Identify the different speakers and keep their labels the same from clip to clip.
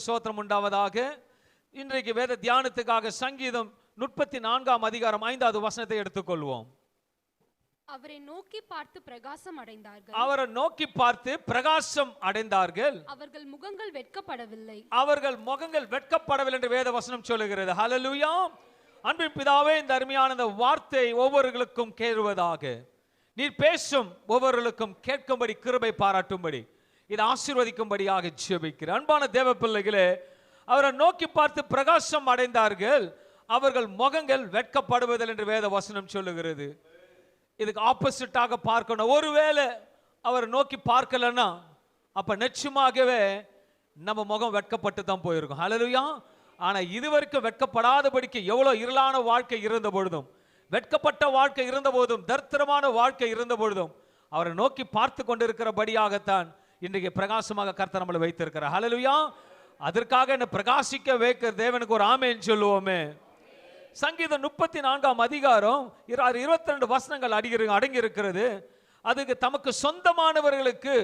Speaker 1: ஸ்தோத்திரம் உண்டாவதாக. இன்றைக்கு வேத தியானத்துக்காக சங்கீதம் 34 அதிகாரம் 5வது வசனத்தை எடுத்துக்கொள்வோம்.
Speaker 2: அவரை நோக்கி பார்த்து பிரகாசம் அடைந்தார்கள்.
Speaker 1: அவரை நோக்கி பார்த்து பிரகாசம் அடைந்தார்கள்.
Speaker 2: அவர்கள் முகங்கள் வெட்கப்படவில்லை.
Speaker 1: அவர்கள் முகங்கள் வெட்கப்படவில்லை என்று வேத வசனம் சொல்லுகிறது. ஹல்லேலூயா. அன்பின் பிதாவே, இந்த அருமையான இந்த வார்த்தை ஒவ்வொருவருக்கும் கேளுவதாக. நீர் பேசும் ஒவ்வொருவருக்கும் கேட்கும்படி கிருபை பாராட்டும்படி இதை ஆசீர்வதிக்கும்படியாக ஜெபிக்கிறேன். அன்பான தேவ பிள்ளைகளே, அவரை நோக்கி பார்த்து பிரகாசம் அடைந்தார்கள். அவர்கள் முகங்கள் வெட்கப்படுவதில்லை என்று வேத வசனம் சொல்லுகிறது. இதுக்கு ஆப்போசிட்டாக பார்க்கணும். ஒருவேளை அவரை நோக்கி பார்க்கலன்னா அப்ப நிச்சயமாகவே நம்ம முகம் வெட்கப்பட்டு தான் போயிருக்கும். ஹல்லேலூயா. ஆனா இதுவரைக்கும் வெட்கப்படாதபடிக்கு எவ்வளவு இருளான வாழ்க்கை இருந்த பொழுதும், வெட்கப்பட்ட வாழ்க்கை இருந்த போதும், தரித்திரமான வாழ்க்கை இருந்த பொழுதும் அவரை நோக்கி பார்த்து கொண்டிருக்கிறபடியாகத்தான் இன்றைக்கு பிரகாசமாக கர்த்தர் நம்மளை வைத்திருக்கிறார். ஹல்லேலூயா. அதற்காக என்ன பிரகாசிக்க வைக்கிற தேவனுக்கு ஒரு ஆமென் சொல்லுவோமே. சங்கீதம் 34 அதிகாரம் 22 வசனங்கள் அடங்கி இருக்கிறது. அதுக்கு தமக்கு சொந்தமானவர்களுக்கு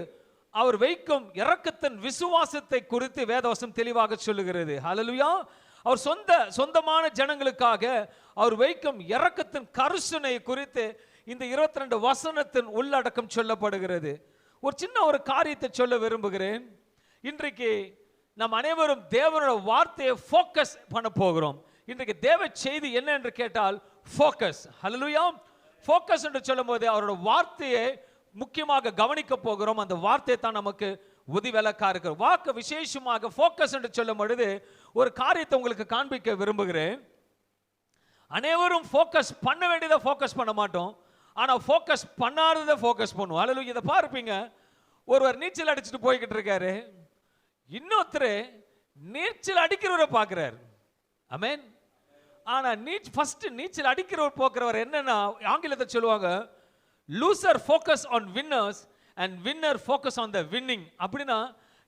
Speaker 1: அவர் வைக்கும் இரக்கத்தின் விசுவாசத்தை குறித்து வேதவசனம் தெளிவாக சொல்லுகிறது. ஹல்லேலூயா. அவர் சொந்தமான ஜனங்களுக்காக அவர் வைக்கும் இரக்கத்தின் கருசனை குறித்து இந்த 22 வசனத்தின் உள்ளடக்கம் சொல்லப்படுகிறது. ஒரு சின்ன ஒரு காரியத்தை சொல்ல விரும்புகிறேன். இன்றைக்கு நாம் அனைவரும் தேவனோட வார்த்தையை ஃபோக்கஸ் பண்ண போகிறோம். இன்றைக்கு தேவ செய்தி என்ன என்று கேட்டால் ஃபோக்கஸ். ஹல்லேலூயா. ஃபோக்கஸ் என்று சொல்லும்போது அவரோட வார்த்தையை முக்கியமாக கவனிக்க போகிறோம். அந்த வார்த்தையை தான் நமக்கு உதவிவிலக்கா இருக்கிற வாக்கு. விசேஷமாக ஃபோக்கஸ் என்று சொல்லும் பொழுது ஒரு காரியத்தை உங்களுக்கு காண்பிக்க விரும்புகிறேன். அனைவரும் ஃபோக்கஸ் பண்ண வேண்டியதை ஃபோக்கஸ் பண்ண மாட்டோம், ஆனா ஃபோக்கஸ் பண்ணாததை ஃபோக்கஸ் பண்ணுவோம். ஹல்லேலூயா. இதை பார்ப்பீங்க, ஒருவர் நீச்சல் அடிச்சுட்டு போய்கிட்டு இருக்காரு, இன்னொருத்தர் நீச்சல் அடிக்கிறவரை பார்க்கிறார். ஆமென். ஆனா ஃபர்ஸ்ட் நீச்சல் அடிக்கிறவர் போக்குறவர் என்னன்னா ஆங்கிலத்தை சொல்லுவாங்க, loser focus on winners and winner focus on the winning. அப்படின்னா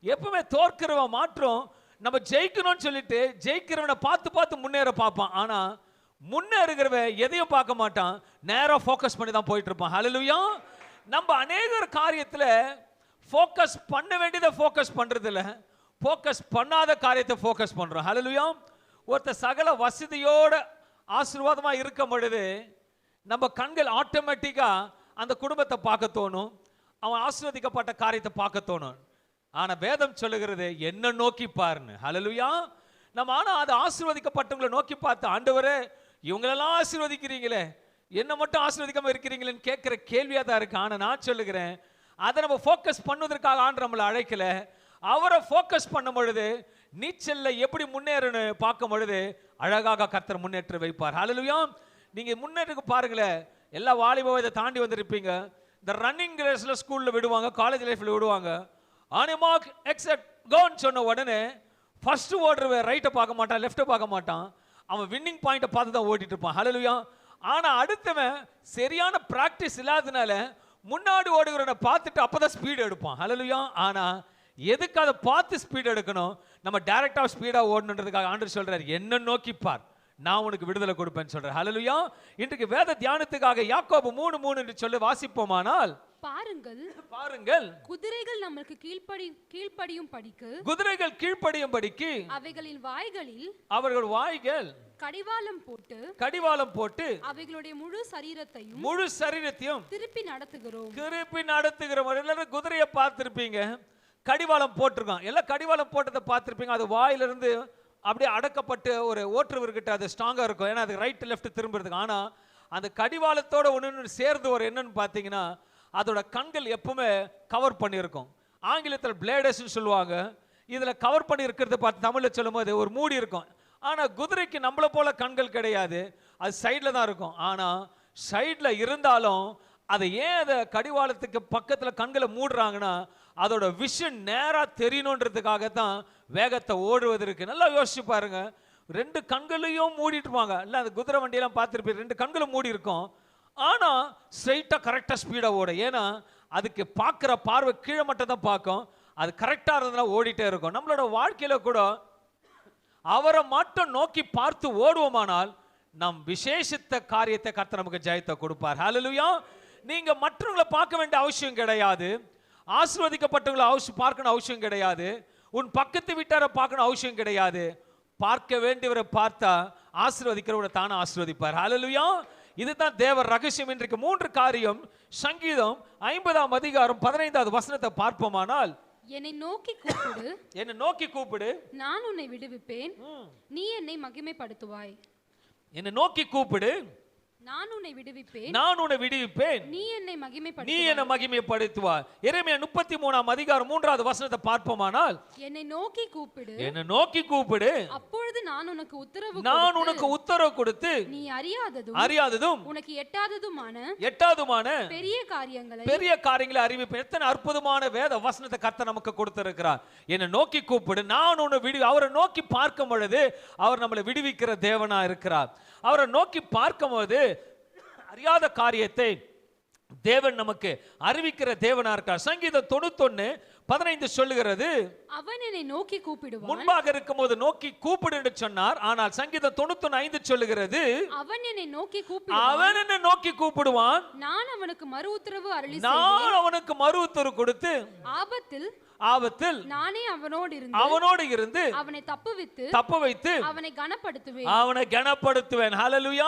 Speaker 1: எப்பவுமே தோற்கிறவன் மாற்றம் நம்ம ஜெயிக்கணும்னு சொல்லிட்டு ஜெயிக்கிறவனை பார்த்து பார்த்து முன்னேற பார்ப்பான். ஆனா முன்னேறுகிறவன் எதையும் பார்க்க மாட்டான், நேரா ஃபோக்கஸ் பண்ணி தான் போயிட்டு இருப்பான். ஹல்லேலூயா. நம்ம அநேக காரியத்துல ஃபோக்கஸ் பண்ண வேண்டியதை ஃபோக்கஸ் பண்றது இல்ல, ஃபோக்கஸ் பண்ணாத காரியத்தை ஃபோக்கஸ் பண்றோம். ஹல்லேலூயா. ஒருத்தர் சகல வசதியோட ஆசீர்வாதமா இருக்கும் பொழுது நம்ம கண்கள் ஆட்டோமேட்டிக்கா அந்த குடும்பத்தை பார்க்க தோணும், அவன் ஆசீர்வதிக்கப்பட்ட காரியத்தை பார்க்க தோணும். ஆனா வேதம் சொல்லுகிறது என்ன நோக்கி பாருன்னு. ஹல்லேலூயா. நம்ம ஆனா அது ஆசீர்வதிக்கப்பட்டவங்களை நோக்கி பார்த்து, ஆண்டவரே இவங்களெல்லாம் ஆசீர்வதிக்கிறீங்களே, என்ன மட்டும் ஆசீர்வதிக்காம இருக்கிறீங்களேன்னு கேட்கிற கேள்வியா தான் இருக்கு. ஆனா நான் சொல்லுகிறேன், அதை நம்ம ஃபோக்கஸ் பண்ணுவதற்காக ஆண்டு நம்மளை அழைக்கல. அவரை ஃபோக்கஸ் பண்ணும் பொழுது நீச்சல்ல எப்படி முன்னேறன்னு பார்க்கும் பொழுது அழகாக கர்த்தர் முன்னேற்ற வைப்பார். ஹல்லேலூயா. நீங்க முன்னேற்றுக்கு பாருங்களேன், எல்லா வாலிப இதை தாண்டி வந்திருப்பீங்க. இந்த ரன்னிங் ரேஸ்ல ஸ்கூல்ல விடுவாங்க, காலேஜ் லைஃப்ல விடுவாங்க. ஆன் யுவர் மார்க் எக்ஸெட் கோன்னு சொன்ன உடனே ஃபர்ஸ்ட் ஓடுறவன் ரைட்டை பார்க்க மாட்டான், லெஃப்ட்டை பார்க்க மாட்டான், அவன் வின்னிங் பாயிண்ட்டை பார்த்து தான் ஓடிட்டு இருப்பான். ஹல்லேலூயா. ஆனா அடுத்தவன் சரியான பிராக்டிஸ் இல்லாதனால முன்னாடி ஓடுகிறவனை பார்த்துட்டு அப்பதான் ஸ்பீடு எடுப்பான். ஹல்லேலூயா. ஆனா எதுக்கு அதை பார்த்து ஸ்பீடு எடுக்கணும், நம்ம டைரக்டா ஸ்பீடா ஓடணுன்றதுக்காக ஆண்டவர் சொல்றாரு, என்ன நோக்கி பார், நான் உனக்கு விடுதலை கொடுப்பேன்னு சொல்றேன். ஹல்லேலூயா. இன்றைக்கு வேத தியானத்துக்காக யாக்கோபு 3:3 என்று சொல்லி வாசிப்போமானால், பாருங்கள்
Speaker 2: குதிரைகள் நமக்கு கீழ்ப்படியும் படிக்கு,
Speaker 1: குதிரைகள் கீழ்ப்படியும் படிக்கு அவர்கள் வாய்கள்
Speaker 2: கடிவாளம் போட்டு அவைகளுடைய முழு சரீரத்தையும் திருப்பி நடத்துகிறோம்.
Speaker 1: எல்லாரும் குதிரையை பார்த்திருப்பீங்க, கடிவாளம் போட்டிருக்கான். எல்லாம் கடிவாளம் போட்டதை பார்த்திருப்பீங்க. அது வாயிலிருந்து அப்படியே அடக்கப்பட்டு ஒரு ஓட்டுறவர்கிட்ட அது ஸ்ட்ராங்கா இருக்கும், ஏன்னா அது ரைட் லெஃப்ட் திரும்புறதுக்கு. ஆனா அந்த கடிவாளத்தோட ஒன்று சேர்ந்து ஒரு என்னன்னு பார்த்தீங்கன்னா அதோட கண்கள் எப்பவுமே கவர் பண்ணியிருக்கும். ஆங்கிலத்தில் பிளேடஸ்ன்னு சொல்லுவாங்க. இதுல கவர் பண்ணி இருக்கிறத பார்த்து தமிழ்ல சொல்லும் போது ஒரு மூடி இருக்கும். ஆனா குதிரைக்கு நம்மளை போல கண்கள் கிடையாது, அது சைட்ல தான் இருக்கும். ஆனா சைட்ல இருந்தாலும் அதை ஏன் அதை கடிவாளத்துக்கு பக்கத்துல கண்களை மூடுறாங்கன்னா அதோட விஷன் நேரா தெரியணுன்றதுக்காகத்தான் வேகத்தை ஓடுவதற்கு. நல்லா யோசிச்சு பாருங்க, 2 கண்களையும் மூடிட்டு இருப்பாங்க. இல்ல அந்த குதிரை வண்டியெல்லாம் பார்த்துருப்பீங்க, 2 கண்களும் மூடி இருக்கும். ஆனா ஸ்ட்ரைட்டா கரெக்டா ஸ்பீடா ஓட, ஏன்னா அதுக்கு பார்க்குற பார்வை கீழே மட்டும் தான் பார்க்கும், அது கரெக்டா இருந்ததுனா ஓடிட்டே இருக்கும். நம்மளோட வாழ்க்கையில கூட அவரை மட்டும் நோக்கி பார்த்து ஓடுவோமானால் நம் விசேஷித்த காரியத்தை கர்த்தர் நமக்கு ஜெயத்தை கொடுப்பார். ஹல்லேலூயா. நீங்க மற்றவங்களை பார்க்க வேண்டிய அவசியம் கிடையாது, ஆசீர்வதிக்கப்பட்டவங்களை பார்க்கணும் அவசியம் கிடையாது. உன் பக்கத்து வீட்டாரை பார்க்கணும் அவசியம் கிடையாது. பார்க்க வேண்டியவரை பார்த்தா ஆசீர்வதிக்கிறவரை தானே ஆசீர்வதிப்பார். ஹல்லேலூயா. இதுதான் தேவ ரகசியம். இன்றைக்கு 3 காரியம். சங்கீதம் 50ஆம் அதிகாரம் 15வது வசனத்தை பார்ப்போமானால்,
Speaker 2: என்னை நோக்கி கூப்பிடு,
Speaker 1: என்னை நோக்கி கூப்பிடு,
Speaker 2: நான் உன்னை விடுவிப்பேன், நீ என்னை மகிமைப்படுத்துவாய்.
Speaker 1: என்னை நோக்கி கூப்பிடு,
Speaker 2: நான் உன்னை விடுவிப்பேன்,
Speaker 1: நான் உன்னை விடுவிப்பேன்,
Speaker 2: நீ என்னை
Speaker 1: நீ
Speaker 2: மகிமைப்படுத்துவாய்.
Speaker 1: என்னை மகிமைப்படுத்துவாய். எரேமியா 33ஆம் அதிகாரம் 3வது வசனத்தை பார்ப்போமானால்,
Speaker 2: என்னை நோக்கி கூப்பிடு,
Speaker 1: என்னை நோக்கி கூப்பிடு,
Speaker 2: அப்பொழுது நான் உனக்கு உத்தரவு
Speaker 1: நான் உனக்கு உத்தரவு கொடுத்து
Speaker 2: நீ
Speaker 1: அறியாததும்
Speaker 2: உனக்கு எட்டாததுமான பெரிய
Speaker 1: காரியங்களை அறிவிப்பேன். எத்தனை அற்புதமான வேத வசனத்தை கர்த்தர் நமக்கு கொடுத்திருக்கிறார். என்னை நோக்கி கூப்பிடு, நான் உன்னை அவரை நோக்கி பார்க்கும் பொழுது அவர் நம்மளை விடுவிக்கிற தேவனா இருக்கிறார். அவரை நோக்கி பார்க்கும்போது அறியாத காரியத்தை தேவன் நமக்கு அறிவிக்கிற தேவனா இருக்கார். சங்கீதம் 91:15 சொல்லுகிறது,
Speaker 2: அவன் என்னை நோக்கி கூப்பிடுவான்.
Speaker 1: முன்பாக இருக்கும்போது நோக்கி கூப்பிடு என்று சொன்னார். ஆனால் சங்கீதம் 91:5 சொல்லுகிறது,
Speaker 2: அவன் என்னை நோக்கி
Speaker 1: கூப்பிடுவான்,
Speaker 2: நான் அவனுக்கு மறு உத்தரவு அருளி
Speaker 1: நான் அவனுக்கு மறு உத்தரவு கொடுத்து ஆபத்தில்
Speaker 2: நானே
Speaker 1: அவனோடு இருந்து
Speaker 2: அவனை தப்பு வைத்து அவனை
Speaker 1: கனப்படுத்துவேன். ஹல்லேலூயா.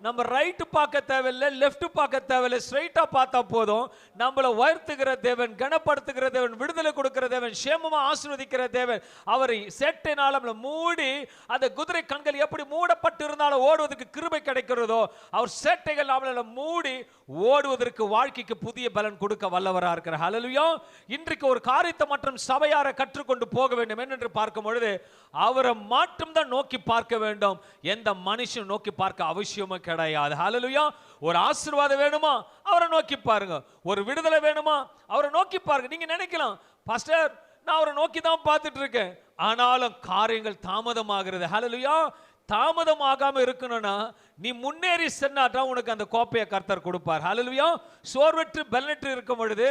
Speaker 1: நம்ம ரைட் பார்க்க தேவையில்லை, லெஃப்ட் பார்க்க தேவையில்லை, ஸ்ட்ரைட்டா பார்த்தா போதும். நம்மளை உயர்த்துகிற தேவன், கனப்படுத்துகிற தேவன், விடுதலை கொடுக்கிற தேவன், சேமமா ஆசீர்வதிக்கிற தேவன். அவரை சேட்டையினால் நம்மளை மூடி, அந்த குதிரை கண்கள் எப்படி மூடப்பட்டு இருந்தாலும் ஓடுவதற்கு கிருபை கிடைக்கிறதோ, அவர் சேட்டைகள் நம்மளை மூடி ஓடுவதற்கு வாழ்க்கைக்கு புதிய பலன் கொடுக்க வல்லவராக இருக்கிறார். ஹல்லேலூயா. இன்றைக்கு ஒரு காரியத்தை மற்றும் சபையாரை கற்றுக்கொண்டு போக வேண்டும் என்று பார்க்கும் பொழுது அவரை மட்டும் தான் நோக்கி பார்க்க வேண்டும். எந்த மனுஷன் நோக்கி பார்க்க அவசியமும் கிடையாது. ஹல்லேலூயா. ஒரு ஆசீர்வாதம் வேணுமா, அவரை நோக்கி பாருங்க. ஒரு விடுதலை வேணுமா, அவரை நோக்கி பாருங்க. நீங்க நினைக்கலாம், பாஸ்டர் நான் அவரை நோக்கி தான் பார்த்துட்டு இருக்கேன், ஆனாலும் காரியங்கள் தாமதமாகிறது. ஹல்லேலூயா. தாமதமாகாம இருக்கணும்னா நீ முன்னேறி சென்னாட்டா உனக்கு அந்த கோப்பையை கர்த்தர் கொடுப்பார். ஹல்லேலூயா. சோர்வற்று பலனற்று இருக்கும் பொழுது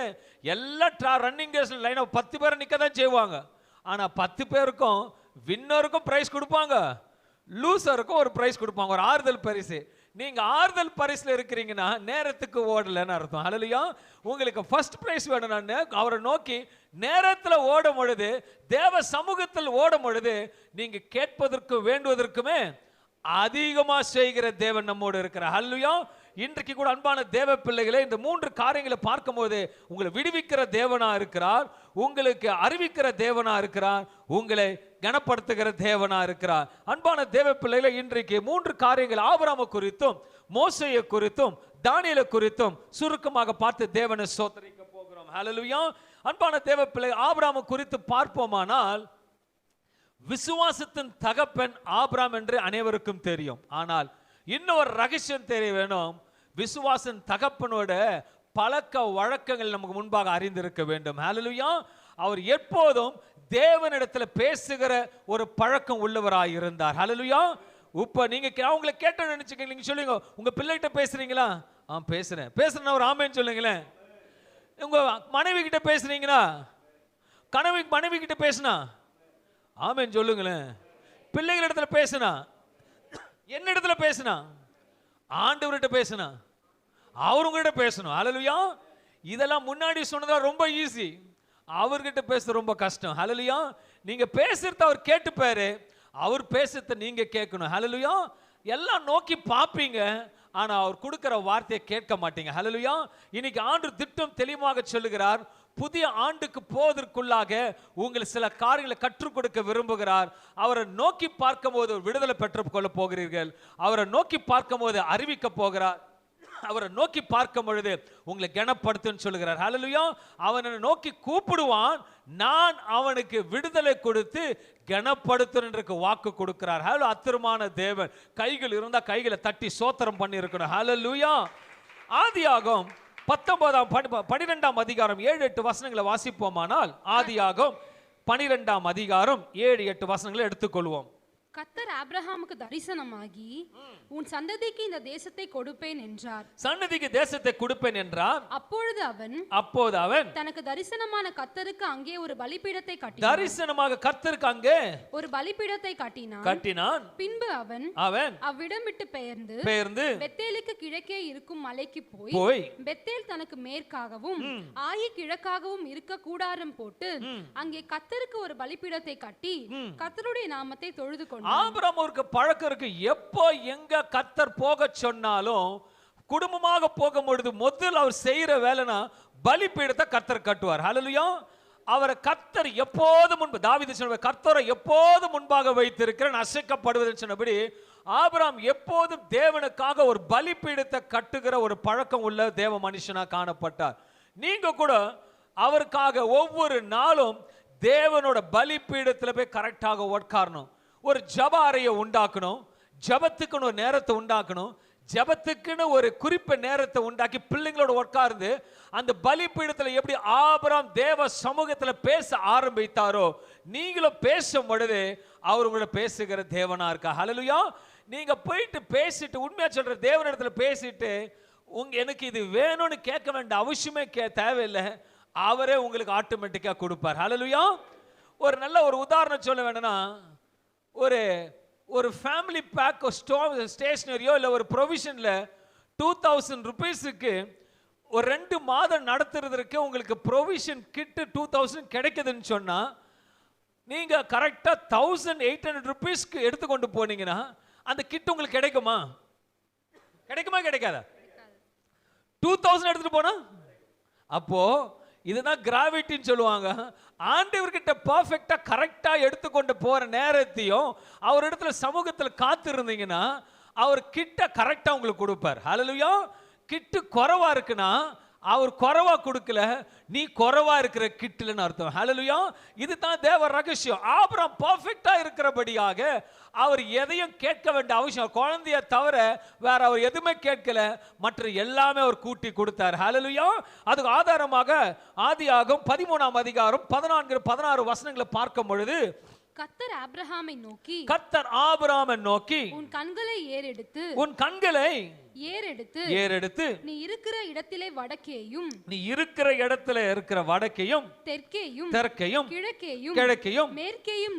Speaker 1: எல்லா ரன்னிங் ரேஸ்ல லைனா 10 பேர் நிக்க தான் செய்வாங்க. ஆனா 10 பேருக்கும் வின்னருக்கும் பிரைஸ் கொடுப்பாங்க, லூசருக்கும் ஒரு பிரைஸ் கொடுப்பாங்க, ஒரு ஆறுதல் பரிசு. நீங்க ஆறுதல் பரிசுல இருக்கிறீங்கன்னா நேரத்துக்கு ஓடலன்னு அர்த்தம். ஹல்லேலூயா. உங்களுக்கு ஃபர்ஸ்ட் பிரைஸ் வேணும்னா அவரை நோக்கி நேரத்தில் ஓடும் பொழுது, தேவ சமூகத்தில் ஓடும் பொழுது நீங்க கேட்பதற்கு வேண்டுவதற்குமே அதிகமா செய்கிற தேவன் நம்மோடு இருக்கிறார். ஹல்லேலூயா. இன்றைக்கு கூட அன்பான தேவ பிள்ளைகளே, இந்த 3 காரியங்களை பார்க்கும்போது உங்களை விடுவிக்கிற தேவனா இருக்கிறார், உங்களுக்கு அறிவிக்கிற தேவனா இருக்கிறார், உங்களை கனப்படுத்துகிற தேவனா இருக்கிறார். அன்பான தேவ பிள்ளைகளே, இன்றைக்கு 3 காரியங்கள் ஆபிரகாமை குறித்தும் மோசேயை குறித்தும் தானியேலை குறித்தும் சுருக்கமாக பார்த்து தேவனை ஸ்தோத்திரிக்க போகிறோம். ஹல்லேலூயா. அன்பான தேவ பிள்ளை, ஆபிரகாமை குறித்து பார்ப்போமானால், விசுவாசத்தின் தகப்பன் ஆபிரகாம் என்று அனைவருக்கும் தெரியும். ஆனால் இன்னொரு ரகசியம் தெரிய வேணும். விசுவாசன் தகப்பனோட பழக்க வழக்கங்கள் நமக்கு முன்பாக அறிந்திருக்க வேண்டும். ஹல்லேலூயா. அவர் எப்போதும் தேவனிடத்தில் பேசுகிற ஒரு பழக்கம் உள்ளவராய் இருந்தார். ஹல்லேலூயா. இப்ப நீங்க அவங்களை கேட்ட நினைச்சுக்க, நீங்க சொல்லுங்க, உங்க பிள்ளைகிட்ட பேசுறீங்களா? பேசுறேன் ஒரு ஆமேன்னு சொல்லுங்களேன். உங்க மனைவி கிட்ட பேசுறீங்களா? மனைவி கிட்ட பேசுனா ஆமேன்னு சொல்லுங்களேன். பிள்ளைகள் இடத்துல பேசுனா, என்ன இடத்துல பேசுனா? ஆண்டவர்கிட்ட பேசுனா, அவர் உங்ககிட்ட பேசணும். ஹல்லேலூயா. இதெல்லாம் முன்னாடி சொன்னதா ரொம்ப ஈஸி, அவர்கிட்ட பேச ரொம்ப கஷ்டம். ஹல்லேலூயா. நீங்க பேசுறத அவர் கேட்டுப்பாரு, அவர் பேசுறத நீங்க கேட்கணும். ஹல்லேலூயா. எல்லாம் நோக்கி பார்ப்பீங்க, ஆனா அவர் கொடுக்கிற வார்த்தையை கேட்க மாட்டீங்க. ஹல்லேலூயா. இன்னைக்கு ஆண்டு திட்டம் தெளிவாக சொல்லுகிறார். புதிய ஆண்டுக்கு போவதற்குள்ளாக உங்களுக்கு சில காரியங்களை கற்றுக் கொடுக்க விரும்புகிறார். அவரை நோக்கி பார்க்கும் போது விடுதலை பெற்றுக் கொள்ள போகிறீர்கள். அவரை நோக்கி பார்க்கும் போது அறிவிக்க போகிறார். அவரை நோக்கி பார்க்கும் பொழுது உங்களை கனப்படுத்துன்னு சொல்லுகிறார். ஹல்லேலூயா. அவனை நோக்கி கூப்பிடுவான், நான் அவனுக்கு விடுதலை கொடுத்து கனப்படுத்துறதுக்கு வாக்கு கொடுக்கிறார். ஹல்லேலூயா. அத்திரமான தேவன். கைகள் இருந்தா கைகளை தட்டி சோத்திரம் பண்ணி இருக்கணும். ஹல்லேலூயா. ஆதியாகமம் 12ஆம் அதிகாரம் 7-8 வசனங்களை வாசிப்போமானால், ஆதியாகமம் 12ஆம் அதிகாரம் 7-8 வசனங்களை எடுத்துக்கொள்வோம்.
Speaker 2: கர்த்தர் ஆபிரகாமுக்கு தரிசனமாகி உன் சந்ததிக்கு இந்த தேசத்தை கொடுப்பேன் என்றார்.
Speaker 1: சன்னதிக்கு தேசத்தை கொடுப்பேன் என்றார்.
Speaker 2: அப்பொழுது அவன் தனக்கு தரிசனமான கர்த்தருக்கு அங்கே ஒரு பலிபீடத்தை கட்டினான்.
Speaker 1: தரிசனமாக கர்த்தருக்கு அங்கே
Speaker 2: ஒரு பலிபீடத்தை கட்டினான். பின்பு அவன் அவ்விடம் விட்டு பெயர்ந்து பெத்தேலுக்கு கிழக்கே இருக்கும் மலைக்கு போய் பெத்தேல் தனக்கு மேற்காகவும் ஆயி கிழக்காகவும் இருக்க கூடாரம் போட்டு அங்கே கர்த்தருக்கு ஒரு பலிபீடத்தை கட்டி கர்த்தருடைய நாமத்தை தொழுது கொண்டான்.
Speaker 1: ஆபிரகாமுக்கு பழக்கம் இருக்கு. எப்போ எங்க கர்த்தர் போக சொன்னாலும் குடும்பமாக போகும்பொழுது முதல் அவர் செய்யற வேலைனா பலிபீடத்தை கர்த்தர் கட்டுவார். ஹல்லேலூயா. அவரை கர்த்தர் எப்போது முன்பு தாவீது சொன்ன கர்த்தரை எப்போது முன்பாக வைத்திருக்கிறேன் அசைக்கப்படுவதுன்னு சொன்னபடி ஆபிரகாம் எப்போதும் தேவனுக்காக ஒரு பலிபீடத்தை கட்டுகிற ஒரு பழக்கம் உள்ள தேவ மனுஷனா காணப்பட்டார். நீங்க கூட அவருக்காக ஒவ்வொரு நாளும் தேவனோட பலிபீடத்துல போய் கரெக்டாக உட்காரணும். ஒரு ஜப அறையை உண்டாக்கணும். ஜபத்துக்குன்னு ஒரு நேரத்தை உண்டாக்கணும். ஜபத்துக்குன்னு ஒரு குறிப்ப நேரத்தை உண்டாக்கி பிள்ளைங்களோட உட்கார்ந்து அந்த பலிபீடத்துல எப்படி ஆபிரகாம் தேவ சமூகத்துல பேச ஆரம்பித்தாரோ நீங்களும் பேசும் பொழுது அவர் உங்களோட பேசுகிற தேவனா இருக்கா. ஹல்லேலூயா. நீங்க போயிட்டு பேசிட்டு உண்மையா சொல்ற தேவனிடத்துல பேசிட்டு எனக்கு இது வேணும்னு கேட்க வேண்டிய அவசியமே தேவையில்லை. அவரே உங்களுக்கு ஆட்டோமேட்டிக்கா கொடுப்பார். ஹல்லேலூயா. ஒரு நல்ல ஒரு உதாரணம் சொல்ல வேணும்னா ஒரு ஃபேமிலி பேக் ஸ்டேஷனரியோ இல்லை ஒரு ப்ரொவிஷனில் 2000 rupeesக்கு ஒரு 2 மாதம் நடத்துறதுக்கு உங்களுக்கு ப்ரொவிஷன் கிட்டு 2000 கிடைக்குதுன்னு சொன்னால் நீங்கள் கரெக்டாக 1800 rupeesக்கு எடுத்துக்கொண்டு போனீங்கன்னா அந்த கிட் உங்களுக்கு கிடைக்குமா கிடைக்காதா? 2000 எடுத்துட்டு போனா அப்போ இதுதான் கிராவிட்டின்னு சொல்லுவாங்க. ஆண்டவர்கிட்ட பர்ஃபெக்டா கரெக்டா எடுத்துக்கொண்டு போற நேரத்தையும் அவர் இடத்துல சமூகத்தில் காத்து இருந்தீங்கன்னா அவர் கிட்ட கரெக்டா உங்களுக்கு கொடுப்பார். ஹல்லேலூயா. கிட்டு குறைவா இருக்குன்னா அவர் குறைவா கொடுக்கல, நீ குறைவா இருக்கிற கிட்டுலன்னு அர்த்தம். ஹல்லேலூயா. இதுதான் தேவ ரகசியம். ஆபிரகாம் பர்ஃபெக்ட்டா இருக்கிறபடியாக அவர் எதையும் கேட்க வேண்டிய அவசியம் குழந்தைய தவிர வேற அவர் எதுவுமே கேட்கல, மற்ற எல்லாமே அவர் கூட்டி கொடுத்தார். ஹல்லேலூயா. அதுக்கு ஆதாரமாக ஆதியாகமம் 13ஆம் அதிகாரம் 14-16 வசனங்களை பார்க்கும் பொழுது
Speaker 2: கர்த்தர் ஆபிரகாமை நோக்கி உன் கண்களை ஏறெடுத்து நீ இருக்கிற இடத்திலே வடக்கேயும் தெற்கேயும் கிழக்கேயும் மேற்கேயும்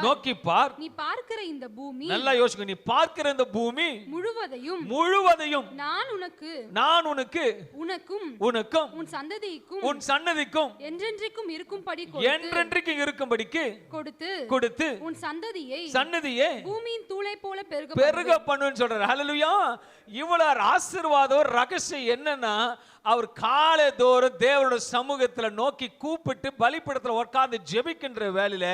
Speaker 2: நோக்கிப்பார். நீ பார்க்கிற இந்த பூமி நல்லா யோசிங்க. நீ பார்க்கிற இந்த பூமி முழுவதையும் நான் உனக்கு உனக்கும் உன் சந்ததிக்கும் என்றென்றைக்கும் இருக்கும்படிக்கு கொடுத்து உன் சந்ததியை பூமியின் தூளை போல பெருக பண்ணுன்னு சொல்றாரு. ஹல்லேலூயா. இவ்வளவு ஆசீர்வாதம் ரகசியம் என்னன்னா அவர் காலை தோறும் தேவனோட சமூகத்துல நோக்கி கூப்பிட்டு பலிபீடத்துல உட்கார்ந்து ஜெபிக்கின்ற வேளையில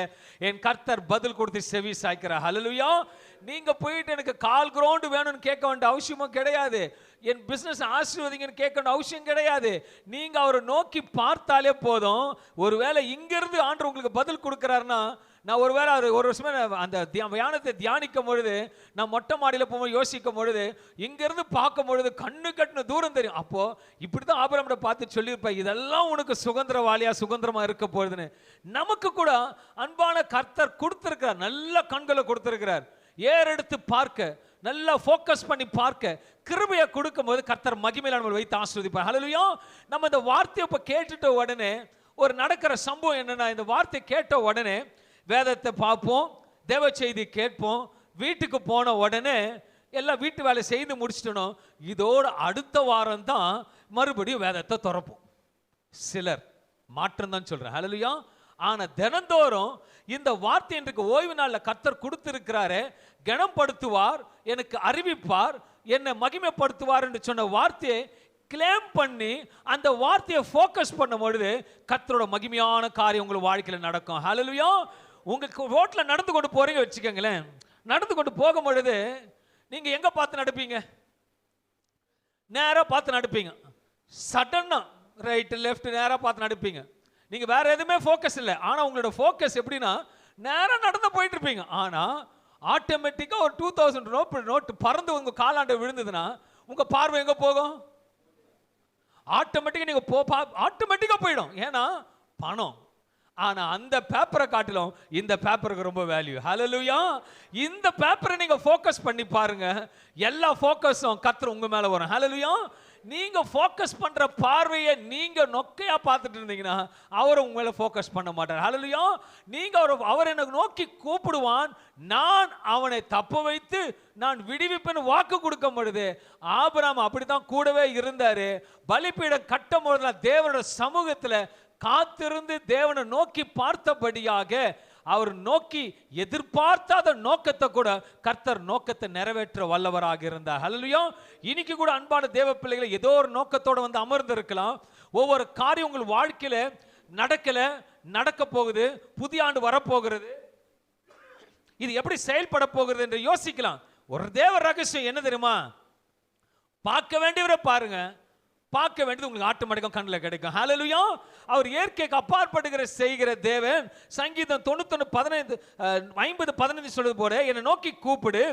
Speaker 2: என் கர்த்தர் பதில் கொடுத்து செவி சாய்க்கிறார். ஹல்லேலூயா. நீங்க போயிட்டு எனக்கு கால் கிரவுண்ட் வேணும்னு கேட்க வேண்டிய அவசியமும் கிடையாது. என் பிசினஸ் ஆசீர்வதிங்கன்னு கேட்க வேண்டிய அவசியம் கிடையாது. நீங்க அவரை நோக்கி பார்த்தாலே போதும். ஒருவேளை இங்கிருந்து ஆண்டவர் உங்களுக்கு பதில் கொடுக்கிறாருன்னா நான் ஒருவேளை ஒரு வருஷமே அந்த தியானத்தை தியானிக்கும் பொழுது நான் மொட்டை மாடியில் போகும்போது யோசிக்கும் பொழுது இங்கிருந்து பார்க்கும் பொழுது கண்ணு கட்டின தூரம் தெரியும். அப்போ இப்படிதான் ஆபிரகாமை பார்த்து சொல்லியிருப்பேன், இதெல்லாம் உனக்கு சுதந்திரமா இருக்க போகுதுன்னு. நமக்கு கூட அன்பான கர்த்தர் கொடுத்திருக்கிறார், நல்ல கண்களை கொடுத்திருக்கிறார். ஏறெடுத்து பார்க்க, நல்லா ஃபோக்கஸ் பண்ணி பார்க்க கிருபையை கொடுக்கும் போது கர்த்தர் மகிமையில நம்ம வைத்து ஆசீர்வதிப்பார். ஹல்லேலூயா. நம்ம இந்த வார்த்தையை இப்ப கேட்டுட்ட உடனே ஒரு நடக்கிற சம்பவம் என்னன்னா, இந்த வார்த்தை கேட்ட உடனே வேதத்தை பார்ப்போம், தேவ செய்தி கேட்போம், வீட்டுக்கு போன உடனே எல்லாம் வீட்டு வேலை செய்து முடிச்சிட்டணும். இதோட அடுத்த வாரம் தான் மறுபடியும் வேதத்தை திறப்போம். சிலர் மாற்றம் தான் சொல்றேன். ஹல்லேலூயா. ஆனா தினந்தோறும் இந்த வார்த்தை இன்றைக்கு ஓய்வு நாளில் கர்த்தர் கொடுத்திருக்கிறாரு, கனப்படுத்துவார், எனக்கு அறிவிப்பார், என்னை மகிமைப்படுத்துவார் என்று சொன்ன வார்த்தையை கிளைம் பண்ணி அந்த வார்த்தையை ஃபோக்கஸ் பண்ணும் பொழுது கர்த்தரோட மகிமையான காரியம் உங்கள் வாழ்க்கையில் நடக்கும். ஹல்லேலூயா. உங்களுக்கு ரோட்ல நடந்து கொண்டு போறீங்க வச்சுக்கோங்களேன். நடந்து கொண்டு போகும் பொழுது நீங்க எங்க பார்த்து நடப்பீங்க? நேரா பார்த்து நடப்பீங்க. சடனா ரைட் லெஃப்ட் நேரா பார்த்து நடப்பீங்க. நீங்க வேற எதுவுமே ஃபோக்கஸ் இல்லை. ஆனா உங்களோட ஃபோக்கஸ் எப்படின்னா நேரா நடந்து போயிட்டு இருப்பீங்க. ஆனா ஆட்டோமேட்டிக்கா ஒரு 2000 நோட்டு பறந்து உங்க காலாண்ட விழுந்ததுன்னா உங்க பார்வை எங்க போகும்? ஆட்டோமேட்டிக்கா நீங்க ஆட்டோமேட்டிக்கா போயிடும். ஏன்னா பணம்
Speaker 1: ஆனா அந்த பேப்பரை காட்டிலும் இந்த பேப்பருக்கு ரொம்ப வேல்யூ. ஹல்லேலூயா. இந்த பேப்பரை நீங்க ஃபோக்கஸ் பண்ணி பாருங்க, எல்லா ஃபோக்கஸும் கர்த்தர் உங்க மேல வரும். ஹல்லேலூயா. நீங்க ஃபோக்கஸ் பண்ற பார்வையை நீங்க நொக்கையா பார்த்துட்டு இருந்தீங்கன்னா அவர் உங்க மேல ஃபோக்கஸ் பண்ண மாட்டார். ஹல்லேலூயா. நீங்க அவர் என்னை நோக்கி கூப்பிடுவான், நான் அவனை தப்ப வைத்து நான் விடுவிப்பேன்னு வாக்கு கொடுக்கும் பொழுது ஆபிரகாம் அப்படித்தான் கூடவே இருந்தாரு. பலிபீடம் கட்டும் பொழுது தேவனோட சமூகத்துல காத்திருந்து தேவனை நோக்கி பார்த்தபடியாக அவர் நோக்கி எதிர்பார்த்தாத நோக்கத்தை கூட கர்த்தர் நோக்கத்தை நிறைவேற்ற வல்லவராக இருந்தார். ஹல்லேலூயா. இன்னைக்கு கூட அன்பான தேவ பிள்ளைகளை ஏதோ ஒரு நோக்கத்தோட வந்து அமர்ந்து இருக்கலாம். ஒவ்வொரு காரியம் உங்கள் வாழ்க்கையில நடக்க போகுது, புதிய ஆண்டு வரப்போகிறது, இது எப்படி செயல்பட போகிறது என்று யோசிக்கலாம். ஒரு தேவ ரகசியம் என்ன தெரியுமா? பார்க்க வேண்டியவரை பாருங்க, பார்க்க வேண்டியது உங்களுக்கு ஆட்டோமேட்டிக்கா கண்ணில் கிடைக்கும். ஹல்லேலூயா. அவர் இயற்கைக்கு அப்பாற்படுகிற செய்கிற தேவன். சங்கீதம் 91:50-15 சொல்றது போல, என்னை நோக்கி கூப்பிடு,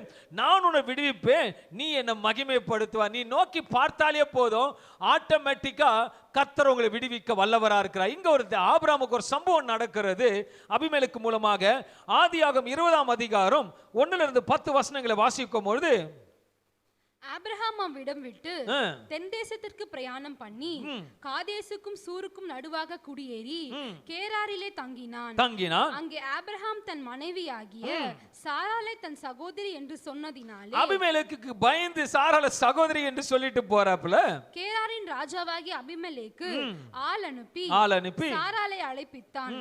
Speaker 1: நான் உன்னை விடுவிப்பேன், நீ என்னை மகிமைப்படுத்துவார். நீ நோக்கி பார்த்தாலே போதும், ஆட்டோமேட்டிக்கா கர்த்தர் உங்களை விடுவிக்க வல்லவரா இருக்கிறார். இங்க ஒரு ஆபிரகாமுக்கு ஒரு சம்பவம் நடக்கிறது அபிமெலேக்கு மூலமாக. ஆதியாகமம் 20ஆம் அதிகாரம் 1-10 வாசிக்கும் பொழுது,
Speaker 2: ஆபிரகாம் அவ்விடம் விட்டு தென் தேசத்திற்கு பிரயாணம் பண்ணி காதேசுக்கும் சூருக்கும் நடுவாக குடியேறி கேராரிலே தங்கினான். அங்கே ஆபிரகாம் தன் மனைவியாகிய சாராளை தன் சகோதரி என்று சொன்னதினாலே
Speaker 1: அபிமெலேக்குக்கு பயந்து சாராளை சகோதரி என்று சொல்லிட்டு போறாப்புல,
Speaker 2: கேராரின் ராஜாவாகிய அபிமெலேக்கு ஆள் அனுப்பி சாராளை அழைப்பித்தான்.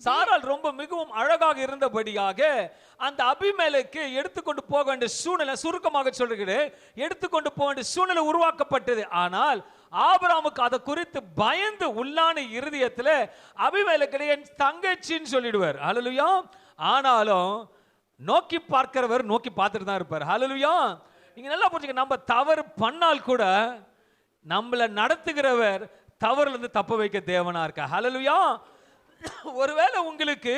Speaker 1: சாராள் ரொம்ப மிகவும் அழகாக இருந்தபடியாக அந்த அபிமெலேக்கு எடுத்துக்கொண்டு போக வேண்டிய சூழ்நிலை, சுருக்கமாக சொல்கிறேன், எடுத்துக்கொண்டு போக வேண்டிய சூழ்நிலை உருவாக்கப்பட்டது. ஆனால் ஆபிரகாமுக்கு அதை குறித்து பயந்து உள்ளான இருதயத்தில் அபிமெலேக்கு என் தங்கச்சின்னு சொல்லிடுவார். ஹல்லேலூயா. ஆனாலும் நோக்கி பார்க்கிறவர் நோக்கி பார்த்துட்டு தான் இருப்பார். ஹல்லேலூயா. நீங்க நல்லா புரிஞ்சுக்க, நம்ம தவறு பண்ணால் கூட நம்மளை நடத்துகிறவர் தவறுல இருந்து தப்ப வைக்க தேவனா இருக்க. ஹல்லேலூயா. ஒருவேளை உங்களுக்கு